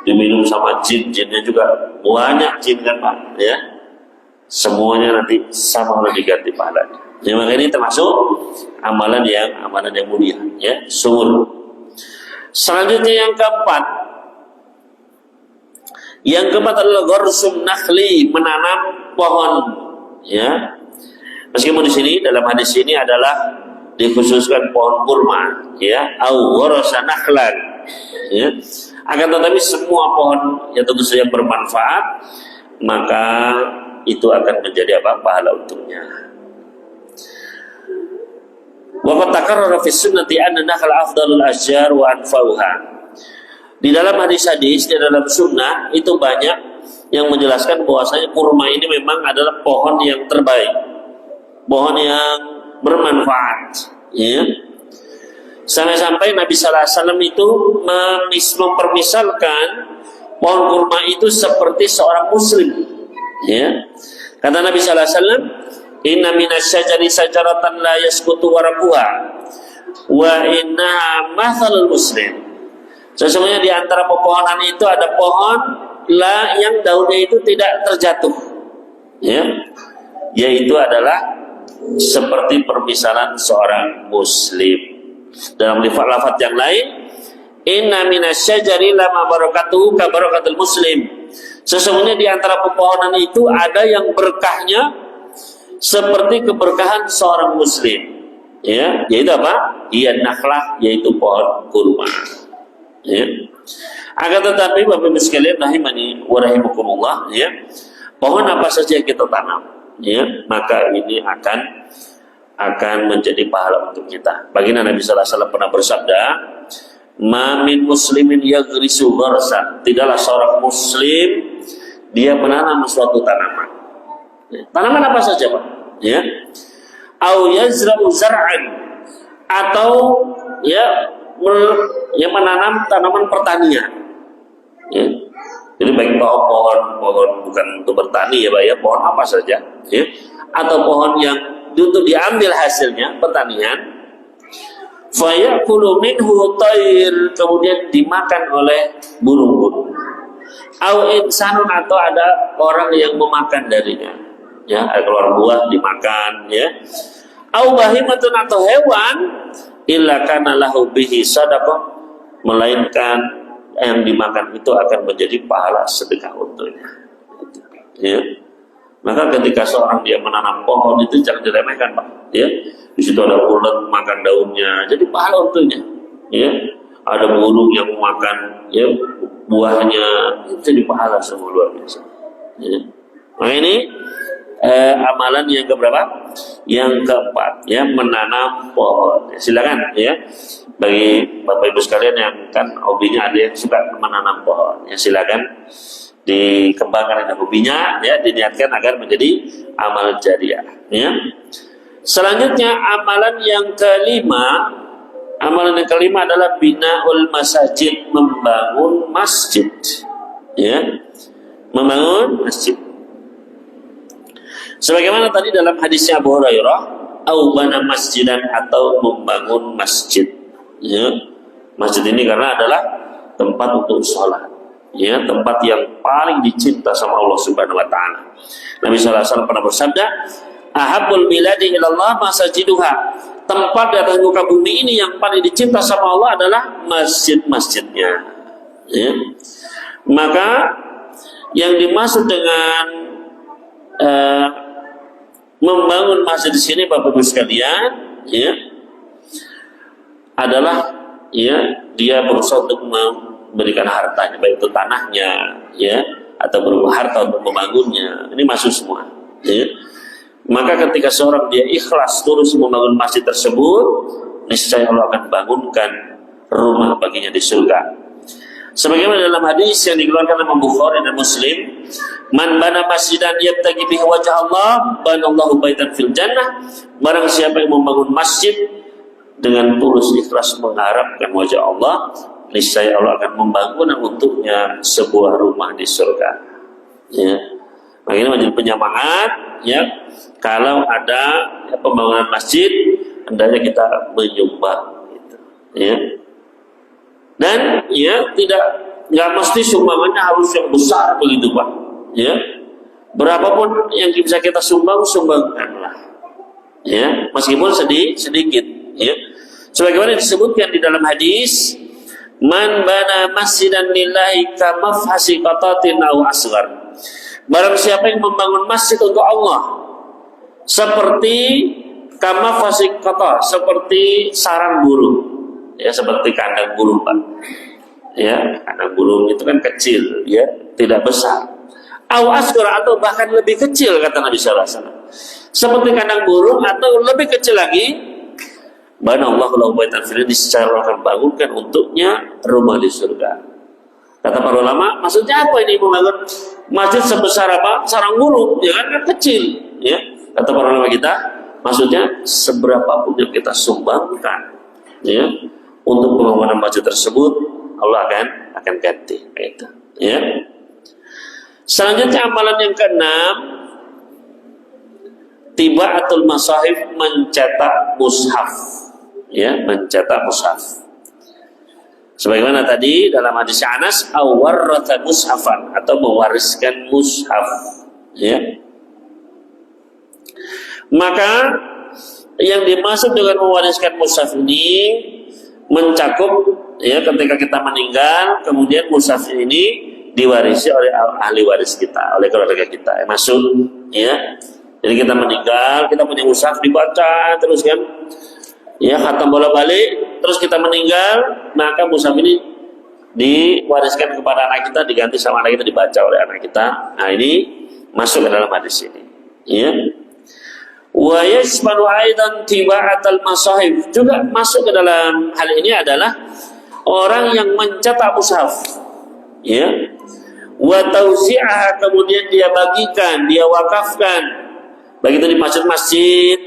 diminum sama jin-jinnya juga banyak jin kan Pak, ya, semuanya nanti sama diganti pahalanya. Ya, maka ini termasuk amalan yang mulia, ya, sumur. Selanjutnya yang keempat adalah gharsum nakhli, menanam pohon, ya. Meskipun di sini dalam hadis ini adalah dikhususkan pohon kurma, ya, au gharasa nakhlan, ya. Akan tetapi semua pohon yang tentu saja bermanfaat, maka itu akan menjadi apa? Pahala untuknya. Wa qad takarrara fi sunnati anna nakhl afdalul asyjar wa anfa'uha. Di dalam hadis-hadis, di dalam sunnah itu banyak yang menjelaskan bahwasanya kurma ini memang adalah pohon yang terbaik, pohon yang bermanfaat, ya. Sampai-sampai Nabi sallallahu alaihi wasallam itu mempermisalkan pohon kurma itu seperti seorang muslim, ya. Kata Nabi sallallahu alaihi wasallam, "Inna minasyajari syajaratan la yasqutu waraquha wa inna mathalul muslim." Sesungguhnya di antara pepohonan itu ada pohon yang daunnya itu tidak terjatuh, ya. Yaitu adalah seperti permisalan seorang muslim. Dalam lafaz yang lain, inna minasyajari lama barakatuhu ka barakatul muslim. Sesungguhnya di antara pepohonan itu ada yang berkahnya seperti keberkahan seorang muslim, ya, yaitu apa? Ia nakhlah, yaitu pohon kurma, ya. Akan tetapi Bapak Ibu sekalian rahimani wa rahimakumullah, ya, pohon apa saja yang kita tanam, ya, maka ini akan menjadi pahala untuk kita. Baginda Nabi sallallahu alaihi wasallam pernah bersabda, Ma min muslimin yaghrisu gharsan, tidaklah seorang muslim dia menanam suatu tanaman. Tanaman apa saja, Pak? Ya. Au yazra'u zar'an, atau menanam tanaman pertanian. Ya. Jadi baik pohon bukan untuk bertani ya, Pak ya, pohon apa saja, ya. Atau pohon yang untuk diambil hasilnya pertanian. Fayakulu minhu tayr, kemudian dimakan oleh burung-burung. Au insanun, atau ada orang yang memakan darinya, ya, keluar buah dimakan, ya. Au bahimatun, atau hewan, illa kana lahu bihi sadaqah, melainkan yang dimakan itu akan menjadi pahala sedekah untuknya, ya. Maka ketika seorang dia menanam pohon itu jangan diremehkan, Pak, ya. Di situ ada ulat makan daunnya, jadi pahala untuknya, ya. Ada burung yang makan, ya, buahnya, itu jadi pahala semua, luar biasa, ya. Nah ini amalan yang keberapa? Yang keempat, ya, menanam pohon. Ya, silakan, ya, bagi Bapak Ibu sekalian yang kan hobinya ada yang suka menanam pohon, ya, silakan dikembangkan hobinya, ya, diniatkan agar menjadi amal jariah, ya. Selanjutnya amalan yang kelima adalah binaul masajid, membangun masjid, ya, membangun masjid. Sebagaimana tadi dalam hadisnya Abu Hurairah, au bana masjidan, atau membangun masjid, ya. Masjid ini karena adalah tempat untuk sholat, ya, tempat yang paling dicinta sama Allah Subhanahu wa taala. Nabi sallallahu alaihi wasallam pernah bersabda, ahabbul biladi ilallah masajiduha, tempat di atas muka bumi ini yang paling dicinta sama Allah adalah masjid-masjidnya, ya. Maka yang dimaksud dengan membangun masjid di sini, Bapak Ibu sekalian, ya, adalah, ya, dia berusaha untuk memberikan hartanya, baik itu tanahnya, ya, atau berupa harta untuk membangunnya. Ini masuk semua, ya. Maka ketika seorang dia ikhlas terus membangun masjid tersebut, niscaya Allah akan bangunkan rumah baginya di surga. Sebagaimana dalam hadis yang dikeluarkan oleh Bukhari dan Muslim, man bana masjidan yabtaghi bihi wajha Allah, banallahu baitan fil jannah. Barang siapa yang membangun masjid dengan tulus ikhlas mengharapkan wajah Allah, niscaya Allah akan membangun untuknya sebuah rumah di surga, ya. Makanya menjadi penyemangat, ya, kalau ada, ya, pembangunan masjid, hendaknya kita menyumbang, gitu, ya. Dan, ya, nggak mesti sumbangannya harus yang besar begitu, Pak, ya. Berapapun yang bisa kita sumbangkanlah, ya, meskipun sedikit, ya. Sebagaimana disebutkan di dalam hadis, man bana masjidan lillahi kamafhasi qatatin aw asghar. Barang siapa yang membangun masjid untuk Allah seperti kamafhasi qata, seperti sarang burung, ya, seperti kandang burung, Pak, ya, kandang burung itu kan kecil, ya, tidak besar. Aw asghar, atau bahkan lebih kecil, kata Nabi sallallahu alaihi wasallam, seperti kandang burung atau lebih kecil lagi, banallahu lahu baitan fil jannah, secara akan bangunkan untuknya rumah di surga. Kata para ulama, maksudnya apa ini membangun masjid sebesar apa? Sarang burung, ya kan kecil, ya. Kata para ulama kita, maksudnya seberapa pun yang kita sumbangkan, ya, untuk pembangunan masjid tersebut, Allah akan ganti, itu, ya. Selanjutnya amalan yang keenam, tibaatul masahif, mencetak mushaf, ya, mencetak mushaf. Sebagaimana tadi dalam hadis Anas, awarratha mushafan, atau mewariskan mushaf, ya. Maka yang dimaksud dengan mewariskan mushaf ini mencakup, ya, ketika kita meninggal, kemudian mushaf ini diwarisi oleh ahli waris kita, oleh keluarga kita, masuk, ya. Jadi kita meninggal, kita punya mushaf dibaca terus, kan, ya, khatam bolak-balik, terus kita meninggal, maka mushaf ini diwariskan kepada anak kita, diganti sama anak kita, dibaca oleh anak kita. Nah, ini masuk ke dalam hadis ini, ya. Wa yashmalu aidan tiba'atal masahif, juga masuk ke dalam hal ini adalah orang yang mencetak mushaf, ya, wa tausi'aha, kemudian dia bagikan, dia wakafkan, baik itu di masjid-masjid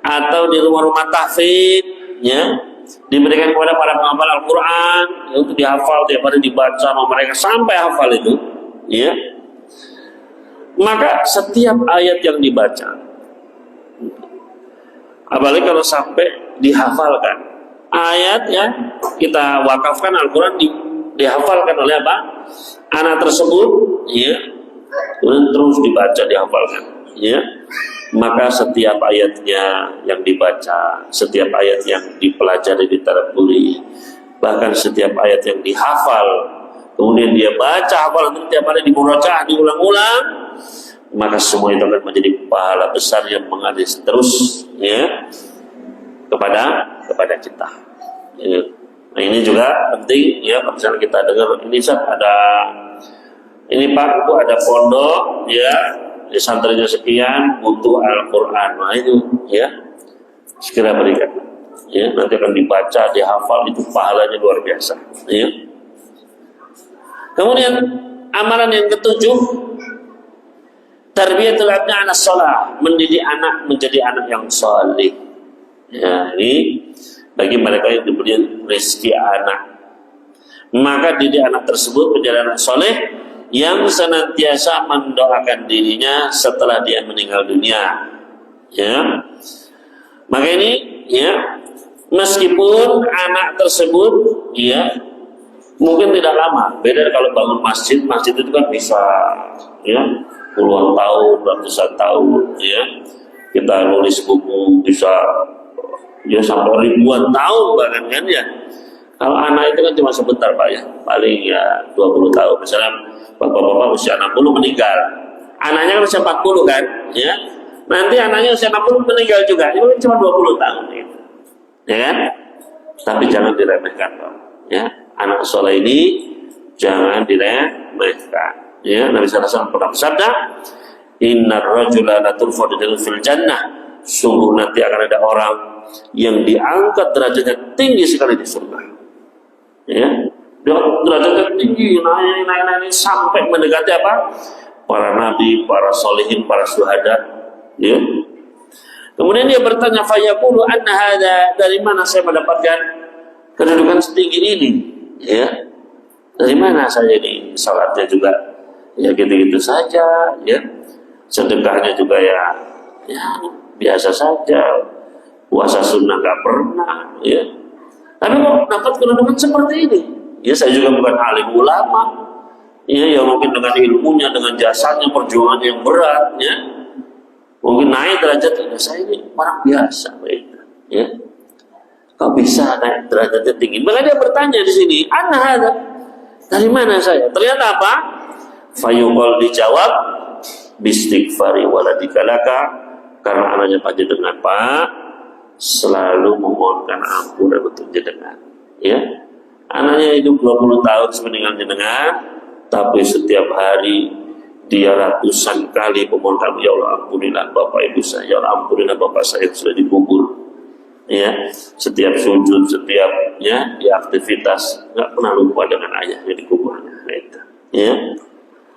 atau di rumah-rumah tahfidz, ya, diberikan kepada para penghafal Al-Quran, ya, untuk dihafal tiap hari, dibaca sama mereka sampai hafal itu, ya. Maka setiap ayat yang dibaca, apalagi kalau sampai dihafalkan ayat, ya, kita wakafkan Al-Quran, dihafalkan oleh apa? Anak tersebut, ya, kemudian terus dibaca, dihafalkan, ya. Maka setiap ayatnya yang dibaca, setiap ayat yang dipelajari, ditadabburi, bahkan setiap ayat yang dihafal, kemudian dia baca hafalan itu tiap hari, dimurojaah, diulang-ulang, maka semua itu akan menjadi pahala besar yang mengalir terus, ya, kepada kita, ya. Nah, ini juga penting, ya. Misalnya kita dengar ini, ini Pak, Bu, ada pondok, ya, di santrinya sekian butuh Al-Quran, nah itu, ya, segera berikan, ya, nanti akan dibaca, dihafal, itu pahalanya luar biasa, ya. Kemudian amalan yang ketujuh, tarbiyatul abna 'ala shalah, mendidik anak menjadi anak yang saleh. Ya, ini bagi mereka yang diberi rezeki anak, maka didik anak tersebut menjadi anak saleh yang senantiasa mendoakan dirinya setelah dia meninggal dunia, ya. Maka ini, ya, meskipun anak tersebut, ya, mungkin tidak lama, beda kalau bangun masjid itu kan bisa, ya, puluhan tahun, ratusan tahun, ya. Kita nulis buku bisa, ya, sampai ribuan tahun bahkan, kan, ya. Kalau anak itu kan cuma sebentar, Pak, ya, paling ya 20 tahun. Misalnya bapak-bapak usia 60 meninggal, anaknya kan usia 40, kan, ya. Nanti anaknya usia 60 meninggal juga, itu cuma 20 tahun, gitu, ya kan. Tapi jangan diremehkan, Pak, ya. Anak soleh ini jangan diremehkan, ya. Nabi SAW pernah bersabda, innar rajula la turfa'u fil jannah, sungguh nanti akan ada orang yang diangkat derajatnya tinggi sekali di surga, ya. Derajatnya tinggi, naik sampai mendekati apa? Para nabi, para solihin, para syuhada, ya. Kemudian dia bertanya, fayaqulu anna hada, dari mana saya mendapatkan kedudukan setinggi ini, ya. Dari mana saya ini? Salatnya juga ya gitu-gitu saja, ya. Sedekahnya juga ya biasa saja. Puasa sunnah gak pernah, ya. Tapi kok dapat kedudukan seperti ini? Ya, saya juga bukan alim ulama, ya, yang mungkin dengan ilmunya, dengan jasanya, perjuangan yang berat, ya, mungkin naik derajatnya. Saya ini orang biasa, ya. Kok bisa naik derajatnya tinggi? Maka dia bertanya di sini, ana ada, dari mana saya? Ternyata apa? Fayuqal, dijawab, bistighfari waladikalaka, karena anaknya Pak Jenengan, Pak, selalu memohonkan ampunan untuk jenengan, ya. Anaknya hidup 20 tahun semeninggal jenengan, tapi setiap hari dia ratusan kali memohonkan, ya Allah ampunilah bapak ibu saya, ya Allah ampunilah bapak saya yang sudah dikubur, ya. Setiap sujud, setiap, ya, di aktivitas nggak pernah lupa dengan ayahnya dikuburnya, gitu, ya.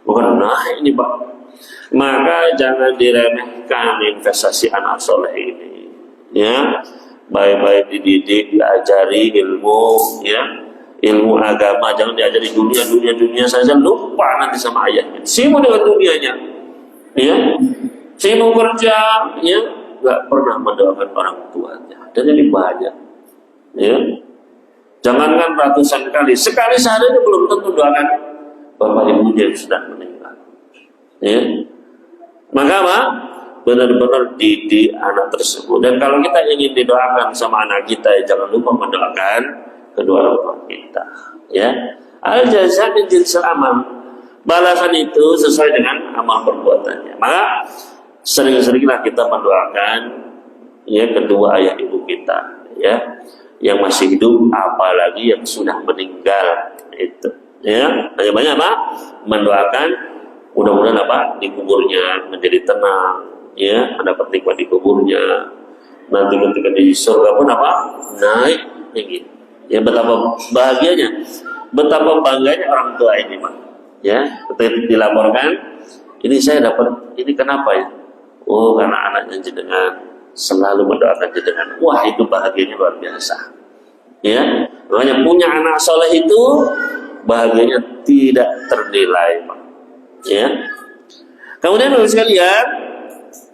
Bukan, nah ini Pak, maka jangan diremehkan investasi anak soleh ini, ya. Baik-baik dididik, diajari ilmu, ya, ilmu agama, jangan diajari dunia saja, lupa nanti sama ayahnya, sibuk dengan dunianya, ya, sibuk kerja, ya, nggak pernah mendoakan orang tuanya, dan ini banyak, ya. Jangankan ratusan kali, sekali sehari itu belum tentu doakan bapak ibunya yang sudah meninggal, ya. Maka apa? Benar-benar didik anak tersebut. Dan kalau kita ingin didoakan sama anak kita, ya, jangan lupa mendoakan kedua orang tua kita, ya. Al jazaa min jinsil amal, balasan itu sesuai dengan amal perbuatannya. Maka sering-seringlah kita mendoakan, ya, kedua ayah ibu kita, ya, yang masih hidup, apalagi yang sudah meninggal, itu, ya. Banyak-banyak apa? Mendoakan, mudah-mudahan apa? Di kuburnya menjadi tenang, ya, ada nikmat di kuburnya. Nanti ketika di surga pun apa? Naik tinggi, Ya, betapa bahagianya, betapa bangganya orang tua ini, Pak. Ya, ketika dilaporkan, ini saya dapat ini kenapa ya? Oh, karena anaknya jenengan selalu mendoakan jenengan. Wah, itu bahagianya luar biasa. Ya, makanya punya anak soleh itu bahagianya tidak ternilai, Pak. Ya. Kemudian Bapak sekalian,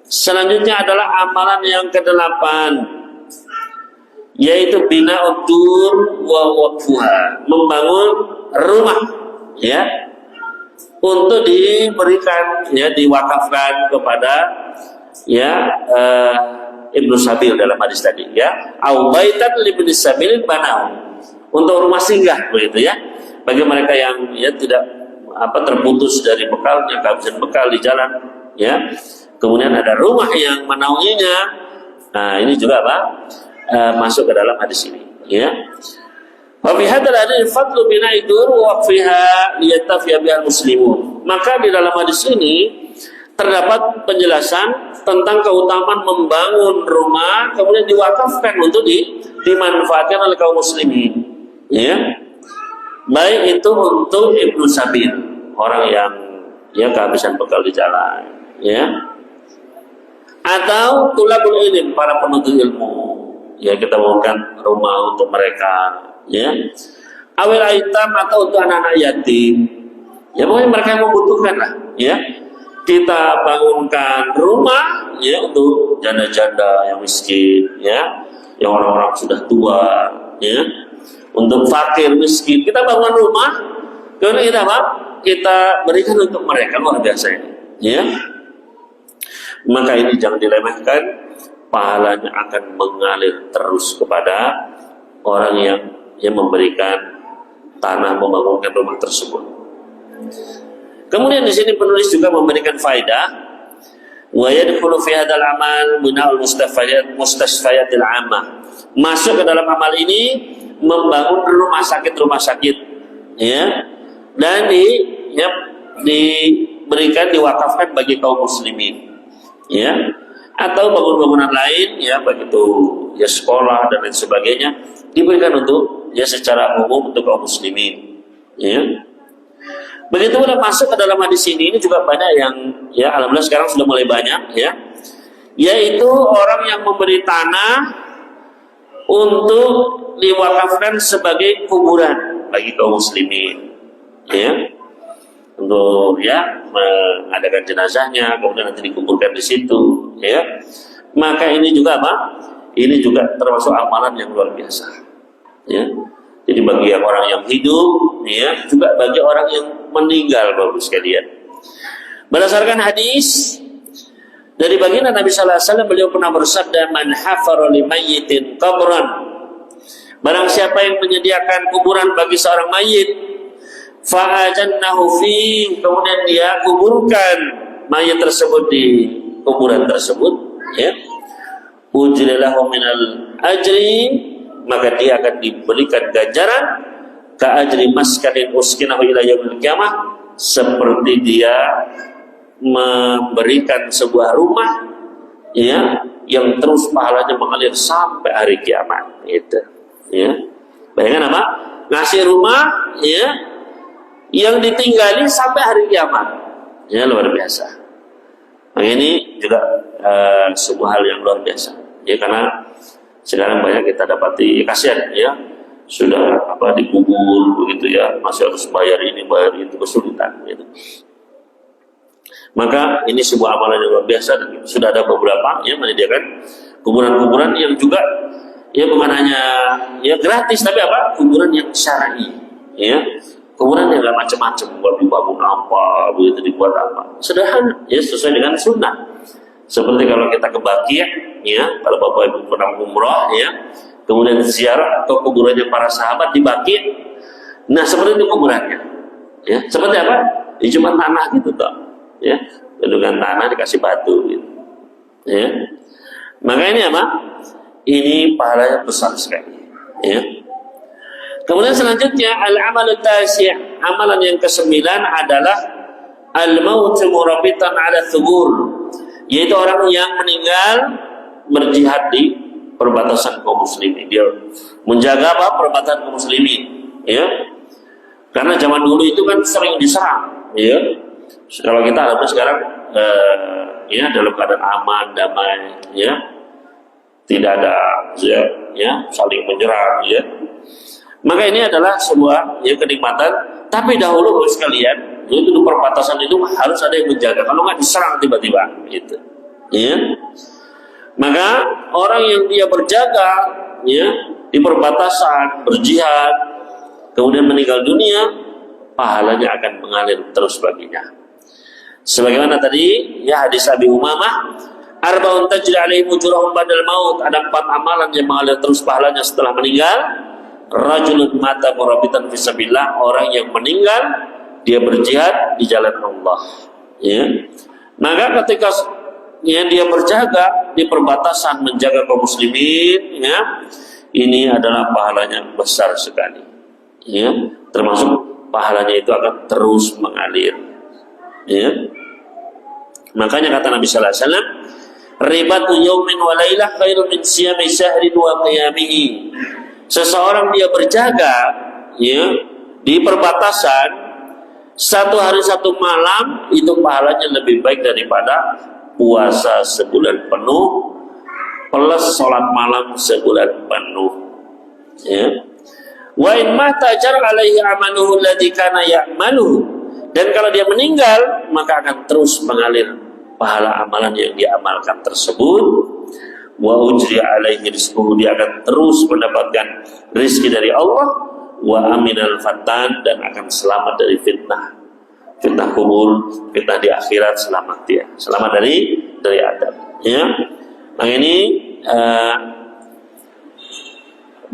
selanjutnya adalah amalan yang ke-8, yaitu bina'ud dur wa waqfuha, membangun rumah, ya, untuk diberikan, ya, diwakafkan kepada, ya, Ibnu Sabil dalam hadis tadi, ya, au baitan libni sabilin banahu, untuk rumah singgah, begitu ya, bagi mereka yang, ya, tidak terputus dari bekalnya, kehabisan bekal di jalan, ya, kemudian ada rumah yang menaunginya. Nah, ini juga masuk ke dalam hadis ini, ya. Wa fi hadzal hadits fadlu bina'i dur wa waqfiha liyattafiya bihal muslimun. Maka di dalam hadis ini terdapat penjelasan tentang keutamaan membangun rumah kemudian diwakafkan untuk dimanfaatkan oleh kaum muslimin, ya. Baik itu untuk Ibnu Sabil, orang yang, ya, kehabisan bekal di jalan, ya, atau tulabul ilm, para penuntut ilmu, ya, kita bangunkan rumah untuk mereka, ya, awil aitam, atau untuk anak-anak yatim, ya, pokoknya mereka yang membutuhkan lah, ya, kita bangunkan rumah, ya, untuk janda-janda yang miskin, ya, yang orang-orang sudah tua, ya, untuk fakir miskin, kita bangun rumah, kemudian kita kita berikan untuk mereka, luar biasa ini, ya. Maka ini jangan diremehkan, pahalanya akan mengalir terus kepada orang yang memberikan tanah, membangunkan rumah tersebut. Kemudian di sini penulis juga memberikan faedah, wa yadkhulu fi hadzal amal bina'ul mustasfayatil 'ammah. Masuk ke dalam amal ini membangun rumah sakit, ya, dan diberikan, diwakafkan bagi kaum muslimin, ya, atau bangunan-bangunan lain, ya, begitu, ya, sekolah dan lain sebagainya, diberikan untuk, ya, secara umum untuk kaum muslimin, ya. Begitu udah masuk ke dalam hadis ini juga banyak yang, ya, alhamdulillah sekarang sudah mulai banyak, ya, yaitu orang yang memberi tanah untuk diwakafkan sebagai kuburan bagi kaum muslimin, ya, untuk, ya, mengadakan jenazahnya kemudian nanti dikuburkan di situ, ya. Maka ini juga ini juga termasuk amalan yang luar biasa, ya. Jadi bagi orang yang hidup, ya, juga bagi orang yang meninggal, Bapak sekalian. Berdasarkan hadis dari baginda Nabi sallallahu alaihi wasallam, beliau pernah bersabda, man hafara li mayyitin qabran, barang siapa yang menyediakan kuburan bagi seorang mayit, fa'ajannahu fi, kemudian dia kuburkan mayit tersebut di kuburan tersebut, ya, ujrilahu minal ajri, maka dia akan diberikan ganjaran ka ajri maskanin uskinahu ila yaumil qiyamah, seperti dia memberikan sebuah rumah, ya, yang terus pahalanya mengalir sampai hari kiamat, gitu, ya. Bayangkan apa? Ngasih rumah, ya, yang ditinggali sampai hari kiamat, ya, luar biasa. Nah, ini juga sebuah hal yang luar biasa, ya, karena sekarang banyak kita dapati, kasihan, ya, sudah dikubur begitu, ya, masih harus bayar ini bayar itu, kesulitan, gitu. Maka ini sebuah amalan yang luar biasa, dan sudah ada beberapa yang menyediakan kuburan-kuburan yang juga, ya, bukan hanya, ya, gratis, tapi kuburan yang syar'i, ya, kuburan yang gak macam-macam, buat dibangun apa, begitu, dibuat apa, sederhana, ya, sesuai dengan sunnah. Seperti kalau kita ke Baqi', ya, kalau Bapak Ibu pernah umrah, ya, kemudian ziarah ke kuburannya para sahabat di Baqi', nah seperti itu kuburannya, ya, seperti apa? Ya, cuma tanah gitu, toh, ya, gundukan tanah dikasih batu, gitu, ya. Maka ini apa? Ini pahalanya besar sekali, ya. Kemudian selanjutnya al-amalut tasi', amalan yang ke-9 adalah al-maut murabitan ala thubur, yaitu orang yang meninggal berjihad di perbatasan kaum muslimin. Dia menjaga apa? Perbatasan kaum muslimin, ya. Karena zaman dulu itu kan sering diserang, ya. Kalau kita alhamdulillah sekarang ya dalam keadaan aman, damai, ya. Tidak ada ya saling menyerang, ya. Maka ini adalah sebuah ya kenikmatan. Tapi dahulu bos sekalian, itu di perbatasan itu harus ada yang menjaga. Kalau nggak diserang tiba-tiba, gitu. Ya. Maka orang yang dia berjaga, ya di perbatasan, berjihad, kemudian meninggal dunia, pahalanya akan mengalir terus baginya. Sebagaimana tadi, ya hadis Abi Umamah, arba'un tajri alaihim ujurahum badal maut, ada 4 amalan yang mengalir terus pahalanya setelah meninggal. Rajulun mata murabitan fisabilillah, orang yang meninggal dia berjihad di jalan Allah, ya. Maka ketika ya dia berjaga di perbatasan, menjaga kaum muslimin, ya, ini adalah pahalanya besar sekali, ya. Termasuk pahalanya itu akan terus mengalir, ya. Makanya kata Nabi sallallahu alaihi wasallam, ribatu yaumin wa lailah khairun min siyami syahrin wa qiyamihi. Seseorang dia berjaga, ya, di perbatasan 1 hari 1 malam, itu pahalanya lebih baik daripada puasa sebulan penuh plus sholat malam sebulan penuh, ya. Wa in mata jar alaihi amaluhu alladzi kana ya'maluhu, dan kalau dia meninggal maka akan terus mengalir pahala amalan yang dia amalkan tersebut. Wa ujri alaihi rizquhu, dia akan terus mendapatkan rezeki dari Allah. Wa aminal fatan, dan akan selamat dari fitnah kubur, fitnah di akhirat, selamat dia, selamat dari adab, ya. Nah ini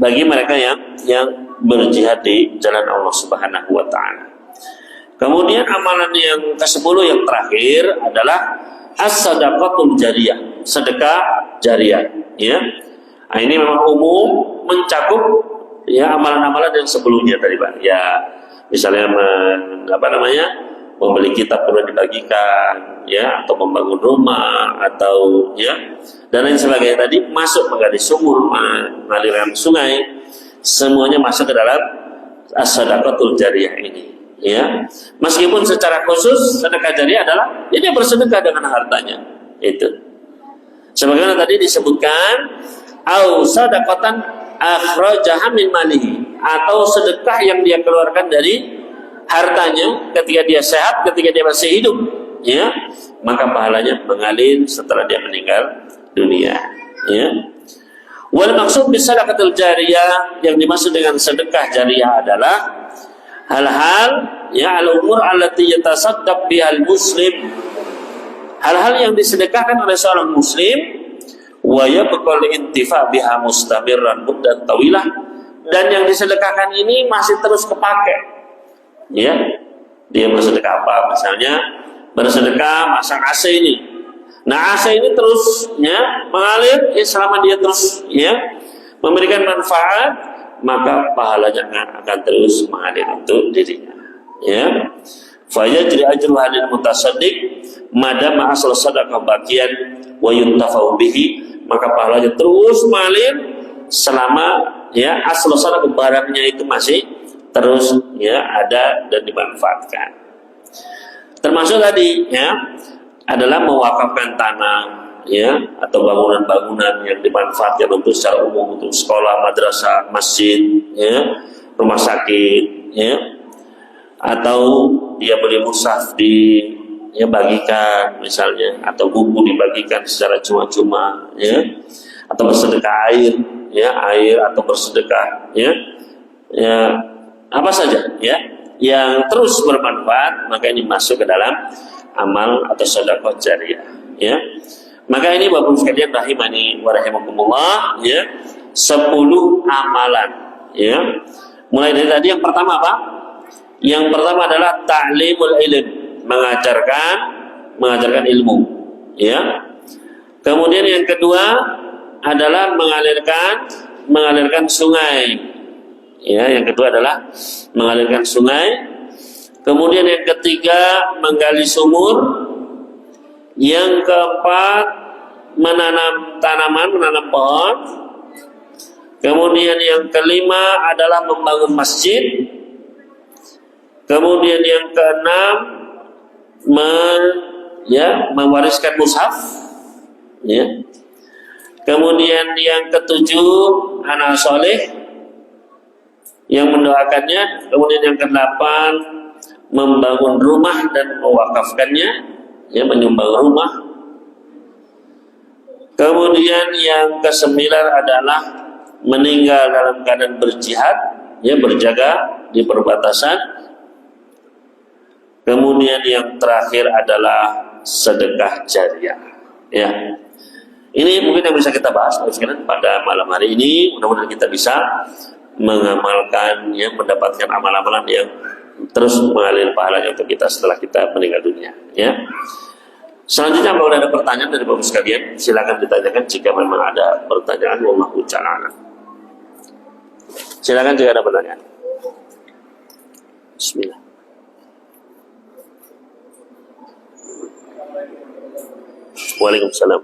bagi mereka yang berjihad di jalan Allah Subhanahu wa taala. Kemudian amalan yang ke-10 yang terakhir adalah as-sadaqatul jariyah, sedekah jariyah, ya. Nah, ini memang umum mencakup ya amalan-amalan yang sebelumnya tadi, Pak. Ya, misalnya membeli kitab perlu dibagikan, ya, atau membangun rumah, atau ya dan lain sebagainya tadi, masuk menggali sumur, mengalirkan sungai, semuanya masuk ke dalam as-sadaqatul jariyah ini, ya. Meskipun secara khusus sedekah jariyah adalah dia bersedekah dengan hartanya itu. Sebagaimana tadi disebutkan, au sadaqatan akhrajaha min malihi, atau sedekah yang dia keluarkan dari hartanya ketika dia sehat, ketika dia masih hidup, ya, maka pahalanya mengalir setelah dia meninggal dunia, ya. Wal maksud bis sadaqatul jariyah, yang dimaksud dengan sedekah jariyah adalah hal-hal ya al-umur allati yatasaddaq bihal muslim, hal-hal yang disedekahkan oleh seorang muslim, wa yabqal intifa biha mustamirran muddat tawilah, dan yang disedekahkan ini masih terus kepake. Ya, dia bersedekah apa? Misalnya bersedekah masang AC ini. Nah, AC ini terus ya mengalir ya, selama dia terus ya memberikan manfaat, maka pahalanya akan terus mengalir untuk dirinya. Ya, fa yajri ajru halil mutasaddiq madama asal sadaqah baqiyan wa yuntafa'u bihi, maka pahalanya terus mengalir selama ya asal sadaqah barangnya itu masih terus ya ada dan dimanfaatkan. Termasuk tadi ya adalah mewakafkan tanah ya atau bangunan-bangunan yang dimanfaatkan untuk secara umum, untuk sekolah, madrasah, masjid, ya, rumah sakit, ya, atau dia beli mushaf ya bagikan misalnya, atau buku dibagikan secara cuma-cuma, ya, atau bersedekah air atau bersedekah ya apa saja ya yang terus bermanfaat, maka ini masuk ke dalam amal atau sedekah jariyah, ya. Maka ini Bapak sekalian rahimani wa rahimakumullah, ya, 10 amalan, ya. Mulai dari tadi yang pertama apa? Yang pertama adalah ta'limul ilm, mengajarkan ilmu, ya. Kemudian yang kedua adalah mengalirkan sungai. Ya, yang kedua adalah mengalirkan sungai. Kemudian yang ketiga menggali sumur. Yang keempat menanam tanaman, menanam pohon. Kemudian yang kelima adalah membangun masjid. Kemudian yang keenam mewariskan mushaf. Ya. Kemudian yang ketujuh anak soleh yang mendoakannya. Kemudian yang kedelapan membangun rumah dan mewakafkannya, ya, menyumbang rumah. Kemudian yang kesembilan adalah meninggal dalam keadaan berjihad, ya, berjaga di perbatasan. Kemudian yang terakhir adalah sedekah jariah, ya. Ini mungkin yang bisa kita bahas pada malam hari ini. Mudah-mudahan kita bisa mengamalkan, ya, mendapatkan amal-amalan yang terus mengalir pahalanya untuk kita setelah kita meninggal dunia, ya. Selanjutnya, kalau ada pertanyaan dari Bapak sekalian, silakan ditanyakan jika memang ada pertanyaan. Wallahu ta'ala. Silakan jika ada pertanyaan. Bismillah. Waalaikumsalam.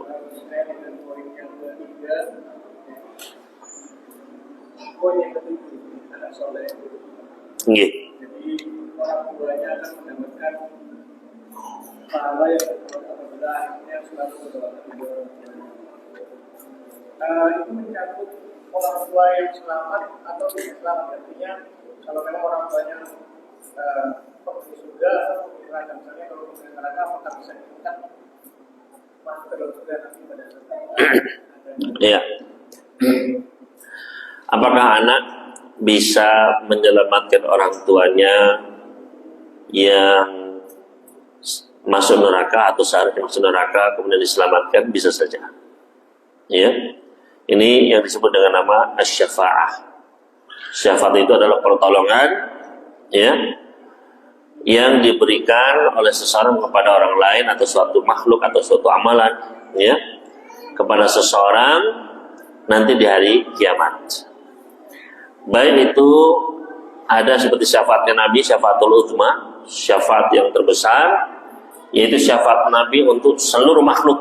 Nggih. Jadi orang tuanya akan mendapatkan pahala yang apabila yang selalu berdoa. Itu mencakup orang tua yang selamat atau tidak selamat. Artinya kalau memang orang tuanya pergi surga atau pergi neraka, misalnya kalau pergi neraka apakah bisa kita masuk ke dalam surga nanti pada saat Iya. Apakah anak bisa menyelamatkan orang tuanya yang masuk neraka atau seharusnya masuk neraka kemudian diselamatkan? Bisa saja. Ya. Ini yang disebut dengan nama asy-syafa'ah. Syafaat itu adalah pertolongan, ya, yang diberikan oleh seseorang kepada orang lain atau suatu makhluk atau suatu amalan, ya, kepada seseorang nanti di hari kiamat. Baik itu ada seperti syafaatnya Nabi, syafaatul uzma, syafaat yang terbesar, yaitu syafaat Nabi untuk seluruh makhluk,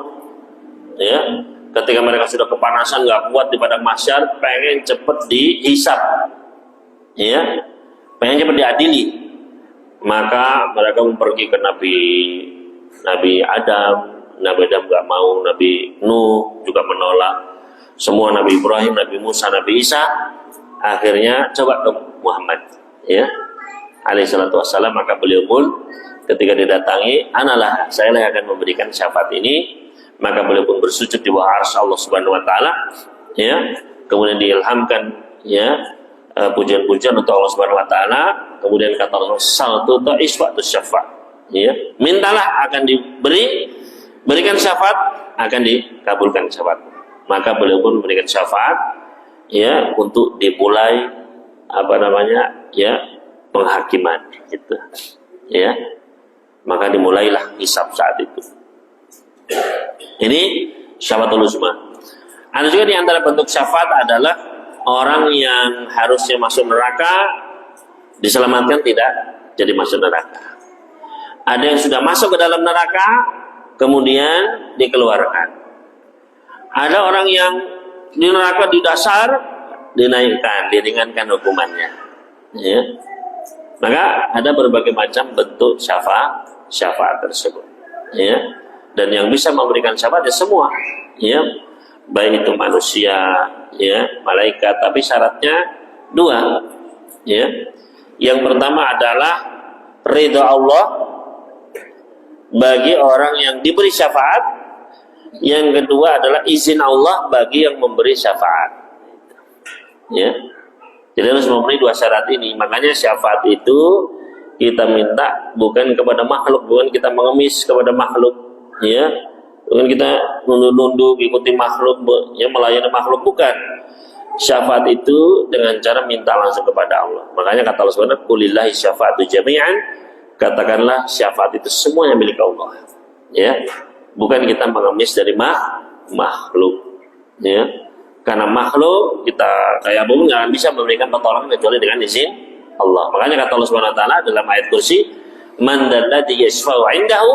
ya. Ketika mereka sudah kepanasan, nggak kuat di padang mahsyar, pengen cepet dihisab, ya, pengen cepet diadili, maka mereka pergi ke Nabi Adam. Nabi Adam nggak mau, Nabi Nuh juga menolak, semua Nabi Ibrahim, Nabi Musa, Nabi Isa. Akhirnya coba ke Muhammad, ya, alaihi salatu wassalam. Maka beliau pun ketika didatangi, analah, saya lah akan memberikan syafaat ini. Maka beliau pun bersujud di bawah arsy Allah Subhanahu wa taala, ya. Kemudian diilhamkan, ya, pujian-pujian untuk Allah Subhanahu wa taala. Kemudian kata Rasul, saltu ta'isfatu syafa', ya. Mintalah akan diberi, berikan syafaat akan dikabulkan syafaat. Maka beliau pun memberikan syafaat, ya, untuk dimulai ya, penghakiman, gitu, ya. Maka dimulailah hisab saat itu. Ini syafaatul uzma. Ada juga di antara bentuk syafaat adalah orang yang harusnya masuk neraka diselamatkan tidak jadi masuk neraka. Ada yang sudah masuk ke dalam neraka kemudian dikeluarkan. Ada orang yang di neraka di dasar dinaikkan, diringankan hukumannya, ya. Maka ada berbagai macam bentuk syafaat tersebut, ya. Dan yang bisa memberikan syafaat ya semua, ya, baik itu manusia, ya, malaikat. Tapi syaratnya dua, ya. Yang pertama adalah ridha Allah bagi orang yang diberi syafaat. Yang kedua adalah izin Allah bagi yang memberi syafaat, ya. Jadi harus memenuhi dua syarat ini. Makanya syafaat itu kita minta bukan kepada makhluk, bukan kita mengemis kepada makhluk, ya, bukan kita nunduk-nunduk ikuti makhluk, ya, melayani makhluk, bukan. Syafaat itu dengan cara minta langsung kepada Allah. Makanya kata Allah Subhanahu, "Qulillahi syafa'atu jami'an." Katakanlah syafaat itu semuanya milik Allah, ya. Bukan kita mengemis dari makhluk, ya. Karena makhluk kita kayak apapun nggak bisa memberikan pertolongan kecuali dengan izin Allah. Makanya kata Allah Subhanahu wa taala dalam ayat kursi, "Man dzalladzi yashfa'u 'indahu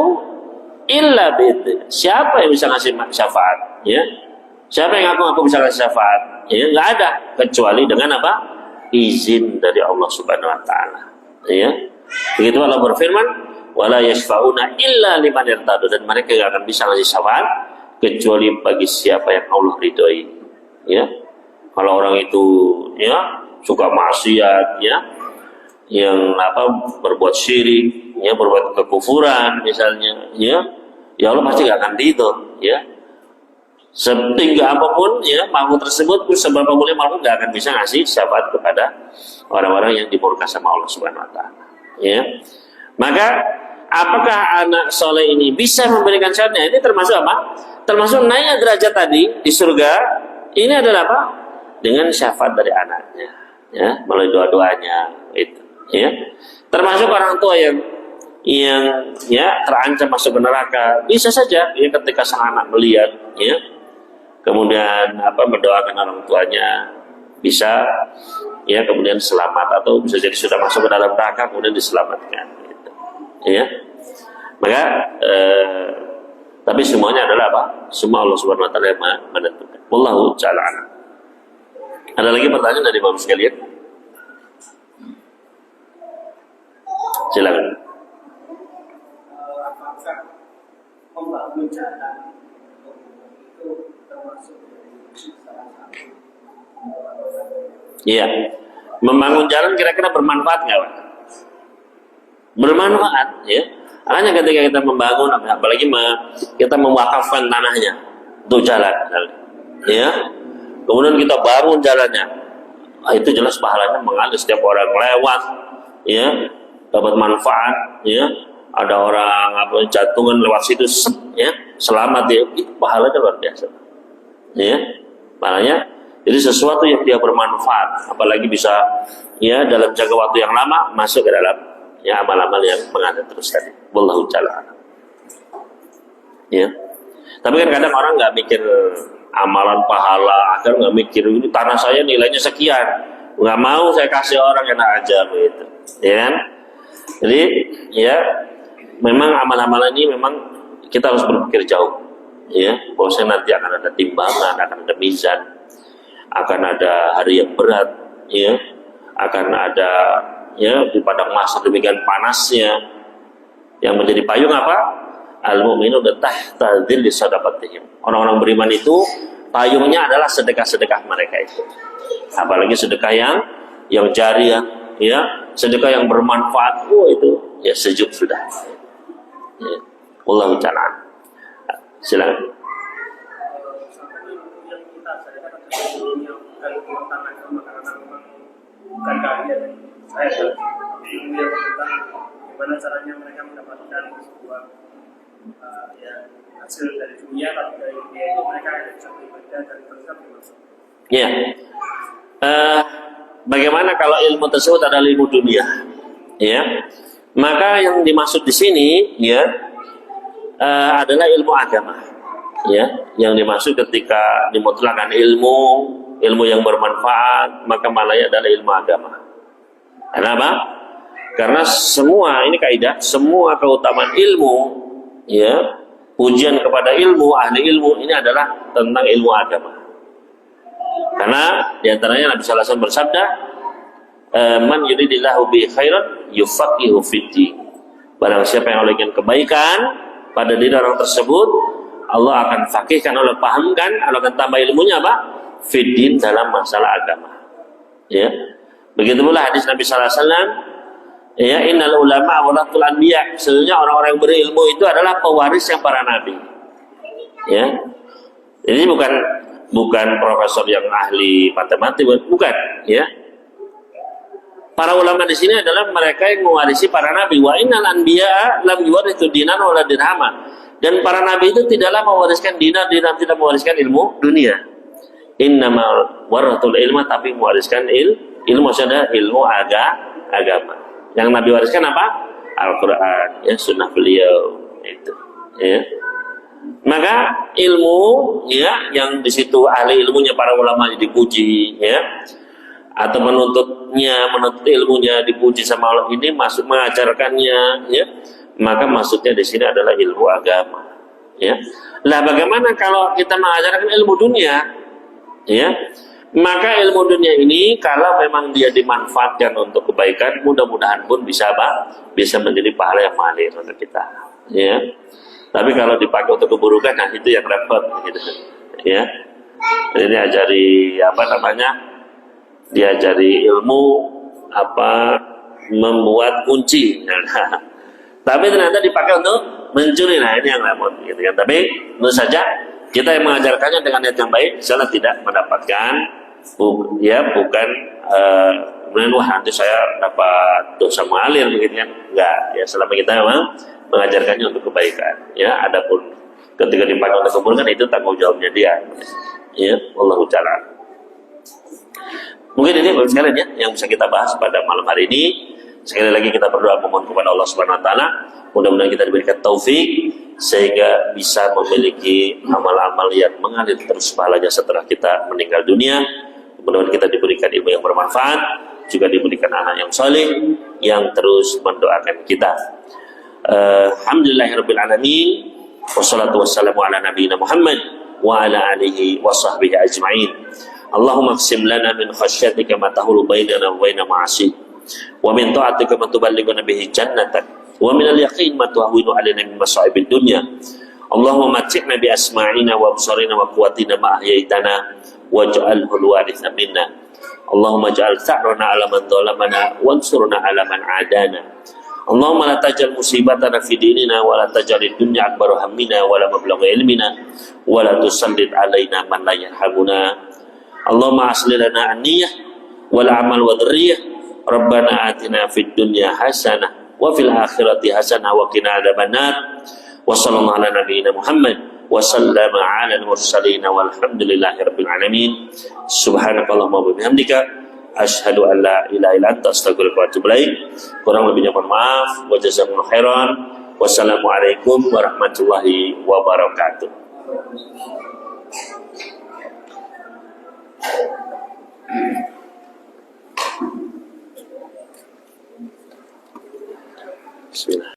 illa bi'idzni." Siapa yang bisa ngasih syafaat, ya? Siapa yang ngaku bisa kasih syafaat? Ya, nggak ada kecuali dengan apa? Izin dari Allah Subhanahu Wa Taala. Ya, begitu Allah berfirman, wala yashfauna illa liman irtadu, dan mereka tidak akan bisa ngasih syafaat kecuali bagi siapa yang Allah ridhoi. Ya, kalau orang itu ya suka maksiat, ya, yang apa berbuat syirik, ya berbuat kekufuran misalnya, ya Allah pasti gak akan ridho, ya. Setinggi apapun ya makhluk tersebut, seberapa mulia makhluk gak akan bisa ngasih syafaat kepada orang-orang yang dimurka sama Allah Subhanahu Wa Taala. Ya, maka apakah anak soleh ini bisa memberikan syafaatnya? Ini termasuk apa? Termasuk naiknya derajat tadi di surga. Ini adalah apa? Dengan syafaat dari anaknya, ya, melalui doa-doanya itu. Ya, termasuk orang tua yang ya terancam masuk ke neraka, bisa saja ya ketika sang anak melihat, ya, kemudian apa mendoakan orang tuanya, bisa ya kemudian selamat, atau bisa jadi sudah masuk ke dalam neraka kemudian diselamatkan, gitu. Ya, maka tapi semuanya adalah apa? Semua Allah Subhanahu Wa Taala yang menentukan. Wallahu ta'ala a'lam. Ada lagi pertanyaan dari Bapak sekalian? Silakan. Apakah membangun jalan itu termasuk dari salah satu? Iya, membangun jalan kira-kira bermanfaat nggak, Pak? Bermanfaat, ya. Makanya ketika kita membangun, apalagi kita mewakafkan tanahnya untuk jalan, ya. Kemudian kita bangun jalannya, itu jelas pahalanya mengalir, setiap orang lewat, ya, dapat manfaat, ya. Ada orang jantungan lewat situ, ya, selamat dia, pahalanya luar biasa, ya. Pahalanya, jadi sesuatu yang dia bermanfaat, apalagi bisa, ya, dalam jangka waktu yang lama masuk ke dalam, ya, amal-amal yang mengalir terus tadi. Wallahu ta'ala. Ya. Tapi kan kadang orang nggak mikir amalan pahala, agar nggak mikir ini tanah saya nilainya sekian, nggak mau saya kasih orang enak aja begitu, ya kan? Jadi ya memang amal-amalan ini memang kita harus berpikir jauh, ya, bahwasanya nanti akan ada timbangan, akan ada mizan, akan ada hari yang berat, ya, akan ada ya di padang mahsyar demikian panasnya, yang menjadi payung apa? Al-mu'minu tahta dhilli sadaqatihim. Orang-orang beriman itu payungnya adalah sedekah-sedekah mereka itu. Apalagi sedekah yang jariah, ya, sedekah yang bermanfaat, itu ya sejuk sudah. Ya. Wallahu ta'ala. Silakan. Bagaimana caranya mereka mendapatkan sebuah ya, hasil dari dunia, tapi dari dunia itu mereka bisa beribadah dan bersikap bermaksud. Ya. Bagaimana kalau ilmu tersebut adalah ilmu dunia? Ya. Maka yang dimaksud di sini, ya, adalah ilmu agama. Ya, yang dimaksud ketika dimutlakan ilmu yang bermanfaat, maka malahnya adalah ilmu agama. Kenapa? Karena semua ini kaidah, semua keutamaan ilmu, ya, pujian kepada ilmu, ahli ilmu ini adalah tentang ilmu agama. Karena diantaranya Nabi sallallahu alaihi wasallam bersabda, man yuridillahu bi khairan yufaqihu fiddin. Barang siapa yang oleh kebaikan pada diri orang tersebut, Allah akan fakihkan, Allah pahamkan, Allah akan tambah ilmunya apa? Fiddin, dalam masalah agama. Ya. Begitu pula hadis Nabi sallallahu alaihi wasallam, ya, innal ulama warathul anbiya. Sebenarnya orang-orang yang berilmu itu adalah pewarisnya para nabi. Ya. Ini bukan profesor yang ahli matematik, bukan, ya. Para ulama di sini adalah mereka yang mewarisi para nabi. Wa innal anbiya lam yuwarithu dinan wala dirhama. Dan para nabi itu tidaklah mewariskan dinar, tidak mewariskan ilmu dunia. Innamal warathul ilma, tapi mewariskan ilmu maksudnya ilmu agama. Yang Nabi wariskan apa? Al-Quran, ya, sunnah beliau itu, ya. Maka ilmu, ya, yang di situ ahli ilmunya para ulama dipuji, ya, atau menuntut ilmunya dipuji sama Allah, ini masuk mengajarkannya, ya, maka maksudnya di sini adalah ilmu agama, ya. Lah bagaimana kalau kita mengajarkan ilmu dunia? Ya, maka ilmu dunia ini kalau memang dia dimanfaatkan untuk kebaikan, mudah-mudahan pun bisa menjadi pahala yang mengalir untuk kita. Ya, tapi kalau dipakai untuk keburukan, nah itu yang repot, gitu. Ya, jadi diajari apa namanya? Diajari ilmu membuat kunci. Tapi ternyata dipakai untuk mencuri. Nah ini yang repot, gitu kan. Tapi tentu saja kita yang mengajarkannya dengan niat yang baik, insya Allah tidak mendapatkan bukan wah nanti saya dapat dosa mengalir begitu kan. Enggak, ya selama kita memang mengajarkannya untuk kebaikan. Ya, adapun ketika dipakai untuk keburukan itu tanggung jawabnya dia. Ya, wallahu ta'ala. Mungkin ini sekalian ya yang bisa kita bahas pada malam hari ini. Sekali lagi kita berdoa memohon kepada Allah Subhanahu wa taala, mudah-mudahan kita diberikan taufik sehingga bisa memiliki amal-amal yang mengalir terus pahalanya setelah kita meninggal dunia. Mudah-mudahan kita diberikan ilmu yang bermanfaat, juga diberikan anak yang saleh yang terus mendoakan kita. Alhamdulillahirabbil alamin, wassalatu wassalamu ala nabiyina Muhammad wa ala alihi wa sahbihi ajma'in. Allahumma qsim lana min khasyatika ma tahulu bainana wa baina ma'asik, wa min ta'atika ma tuballighuna bihi jannatak, wa min al-yaqin ma tuhawwinu alaina min masa'ibid dunya. Allahumma mat'ina bi asma'ina wa absarina wa quwwatina ma ahyaitana waj'alhu al-waritha minna. Allahumma ij'al tha'rana 'ala man dhalamana wansurna 'ala man 'adana. Allahumma la taj'al musibatana fi dinina wa la taj'al ad-dunya akbar hammina wa la mablagha ilmina wa la tusallit 'alaina man la yarhamuna. Allahumma aslih lana an-niyyah wal 'amal wa dhurriyyah. Rabbana atina fid dunya hasanah wa fil akhirati hasanah wa qina adzabannar. Wa sallallahu ala nabiyyina Muhammad wa sallama ala al-mursalin walhamdulillahi rabbil alamin. Subhanakallahumma wa bihamdika asyhadu an la ilaha illa anta astaghfiruka wa atubu ilaik. Kurang lebihnya mohon maaf. Wa jazakumullahu khairan. Wassalamualaikum warahmatullahi wabarakatuh. Bismillah.